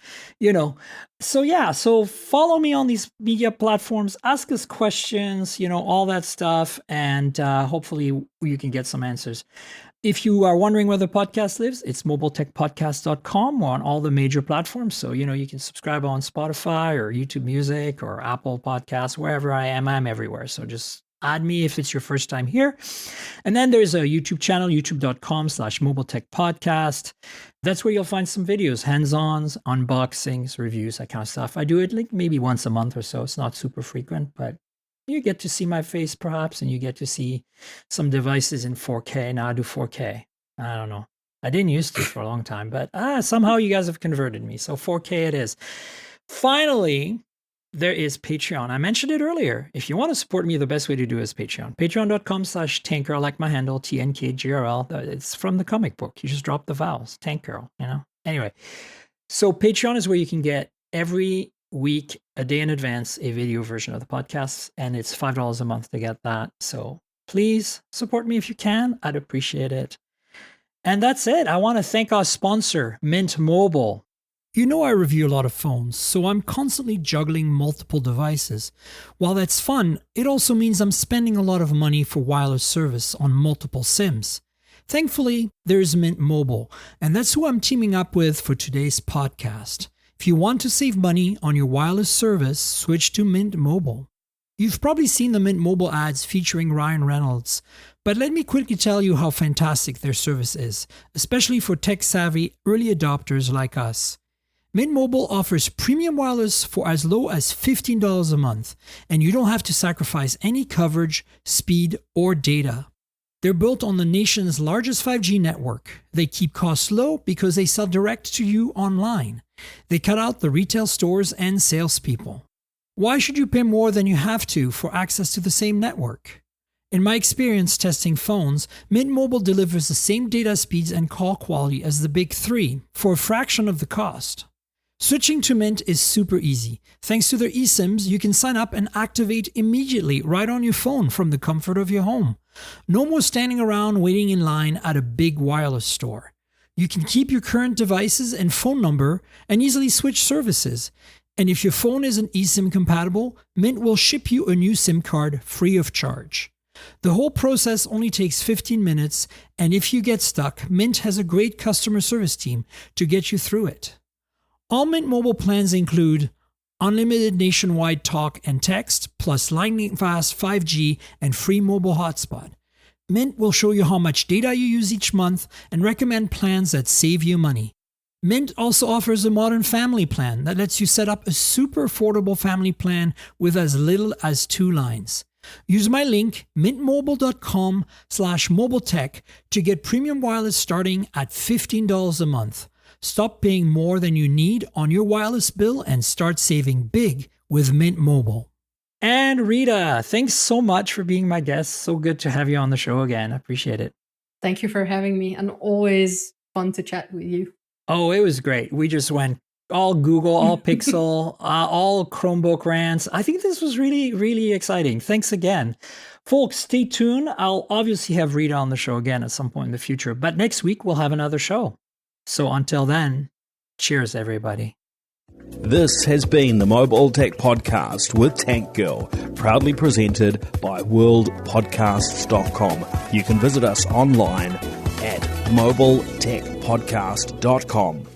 so follow me on these media platforms, ask us questions, all that stuff. And hopefully you can get some answers. If you are wondering where the podcast lives, it's mobiletechpodcast.com or on all the major platforms. So, you can subscribe on Spotify or YouTube Music or Apple Podcasts, wherever I am. I'm everywhere. So just add me if it's your first time here. And then there's a YouTube channel, youtube.com/mobiletechpodcast. That's where you'll find some videos, hands-ons, unboxings, reviews, that kind of stuff. I do it like maybe once a month or so. It's not super frequent, but you get to see my face perhaps, and you get to see some devices in 4K. Now I do 4K. I don't know. I didn't used to for a long time, but somehow you guys have converted me. So 4K it is. Finally, there is Patreon. I mentioned it earlier. If you want to support me, the best way to do it is Patreon. Patreon.com/tankgirl, like my handle, TNKGRL. It's from the comic book. You just drop the vowels. Tank Girl, Anyway, so Patreon is where you can get every week, a day in advance, a video version of the podcast, and it's $5 a month to get that. So please support me if you can. I'd appreciate it. And that's it. I want to thank our sponsor, Mint Mobile. I review a lot of phones, so I'm constantly juggling multiple devices. While that's fun, it also means I'm spending a lot of money for wireless service on multiple SIMs. Thankfully, there's Mint Mobile, and that's who I'm teaming up with for today's podcast. If you want to save money on your wireless service, switch to Mint Mobile. You've probably seen the Mint Mobile ads featuring Ryan Reynolds, but let me quickly tell you how fantastic their service is, especially for tech-savvy early adopters like us. Mint Mobile offers premium wireless for as low as $15 a month, and you don't have to sacrifice any coverage, speed, or data. They're built on the nation's largest 5G network. They keep costs low because they sell direct to you online. They cut out the retail stores and salespeople. Why should you pay more than you have to for access to the same network? In my experience testing phones, Mint Mobile delivers the same data speeds and call quality as the big three for a fraction of the cost. Switching to Mint is super easy. Thanks to their eSIMs, you can sign up and activate immediately right on your phone from the comfort of your home. No more standing around waiting in line at a big wireless store. You can keep your current devices and phone number and easily switch services. And if your phone isn't eSIM compatible, Mint will ship you a new SIM card free of charge. The whole process only takes 15 minutes, and if you get stuck, Mint has a great customer service team to get you through it. All Mint Mobile plans include unlimited nationwide talk and text, plus lightning-fast 5G and free mobile hotspot. Mint will show you how much data you use each month and recommend plans that save you money. Mint also offers a modern family plan that lets you set up a super affordable family plan with as little as 2 lines. Use my link, mintmobile.com/mobiletech, to get premium wireless starting at $15 a month. Stop paying more than you need on your wireless bill and start saving big with Mint Mobile. And Rita, thanks so much for being my guest. So good to have you on the show again. I appreciate it. Thank you for having me, and always fun to chat with you. Oh, it was great. We just went all Google, all Pixel, all Chromebook rants. I think this was really, really exciting. Thanks again. Folks, stay tuned. I'll obviously have Rita on the show again at some point in the future, but next week we'll have another show. So until then, cheers, everybody. This has been the Mobile Tech Podcast with Tank Girl, proudly presented by worldpodcasts.com. You can visit us online at mobiletechpodcast.com.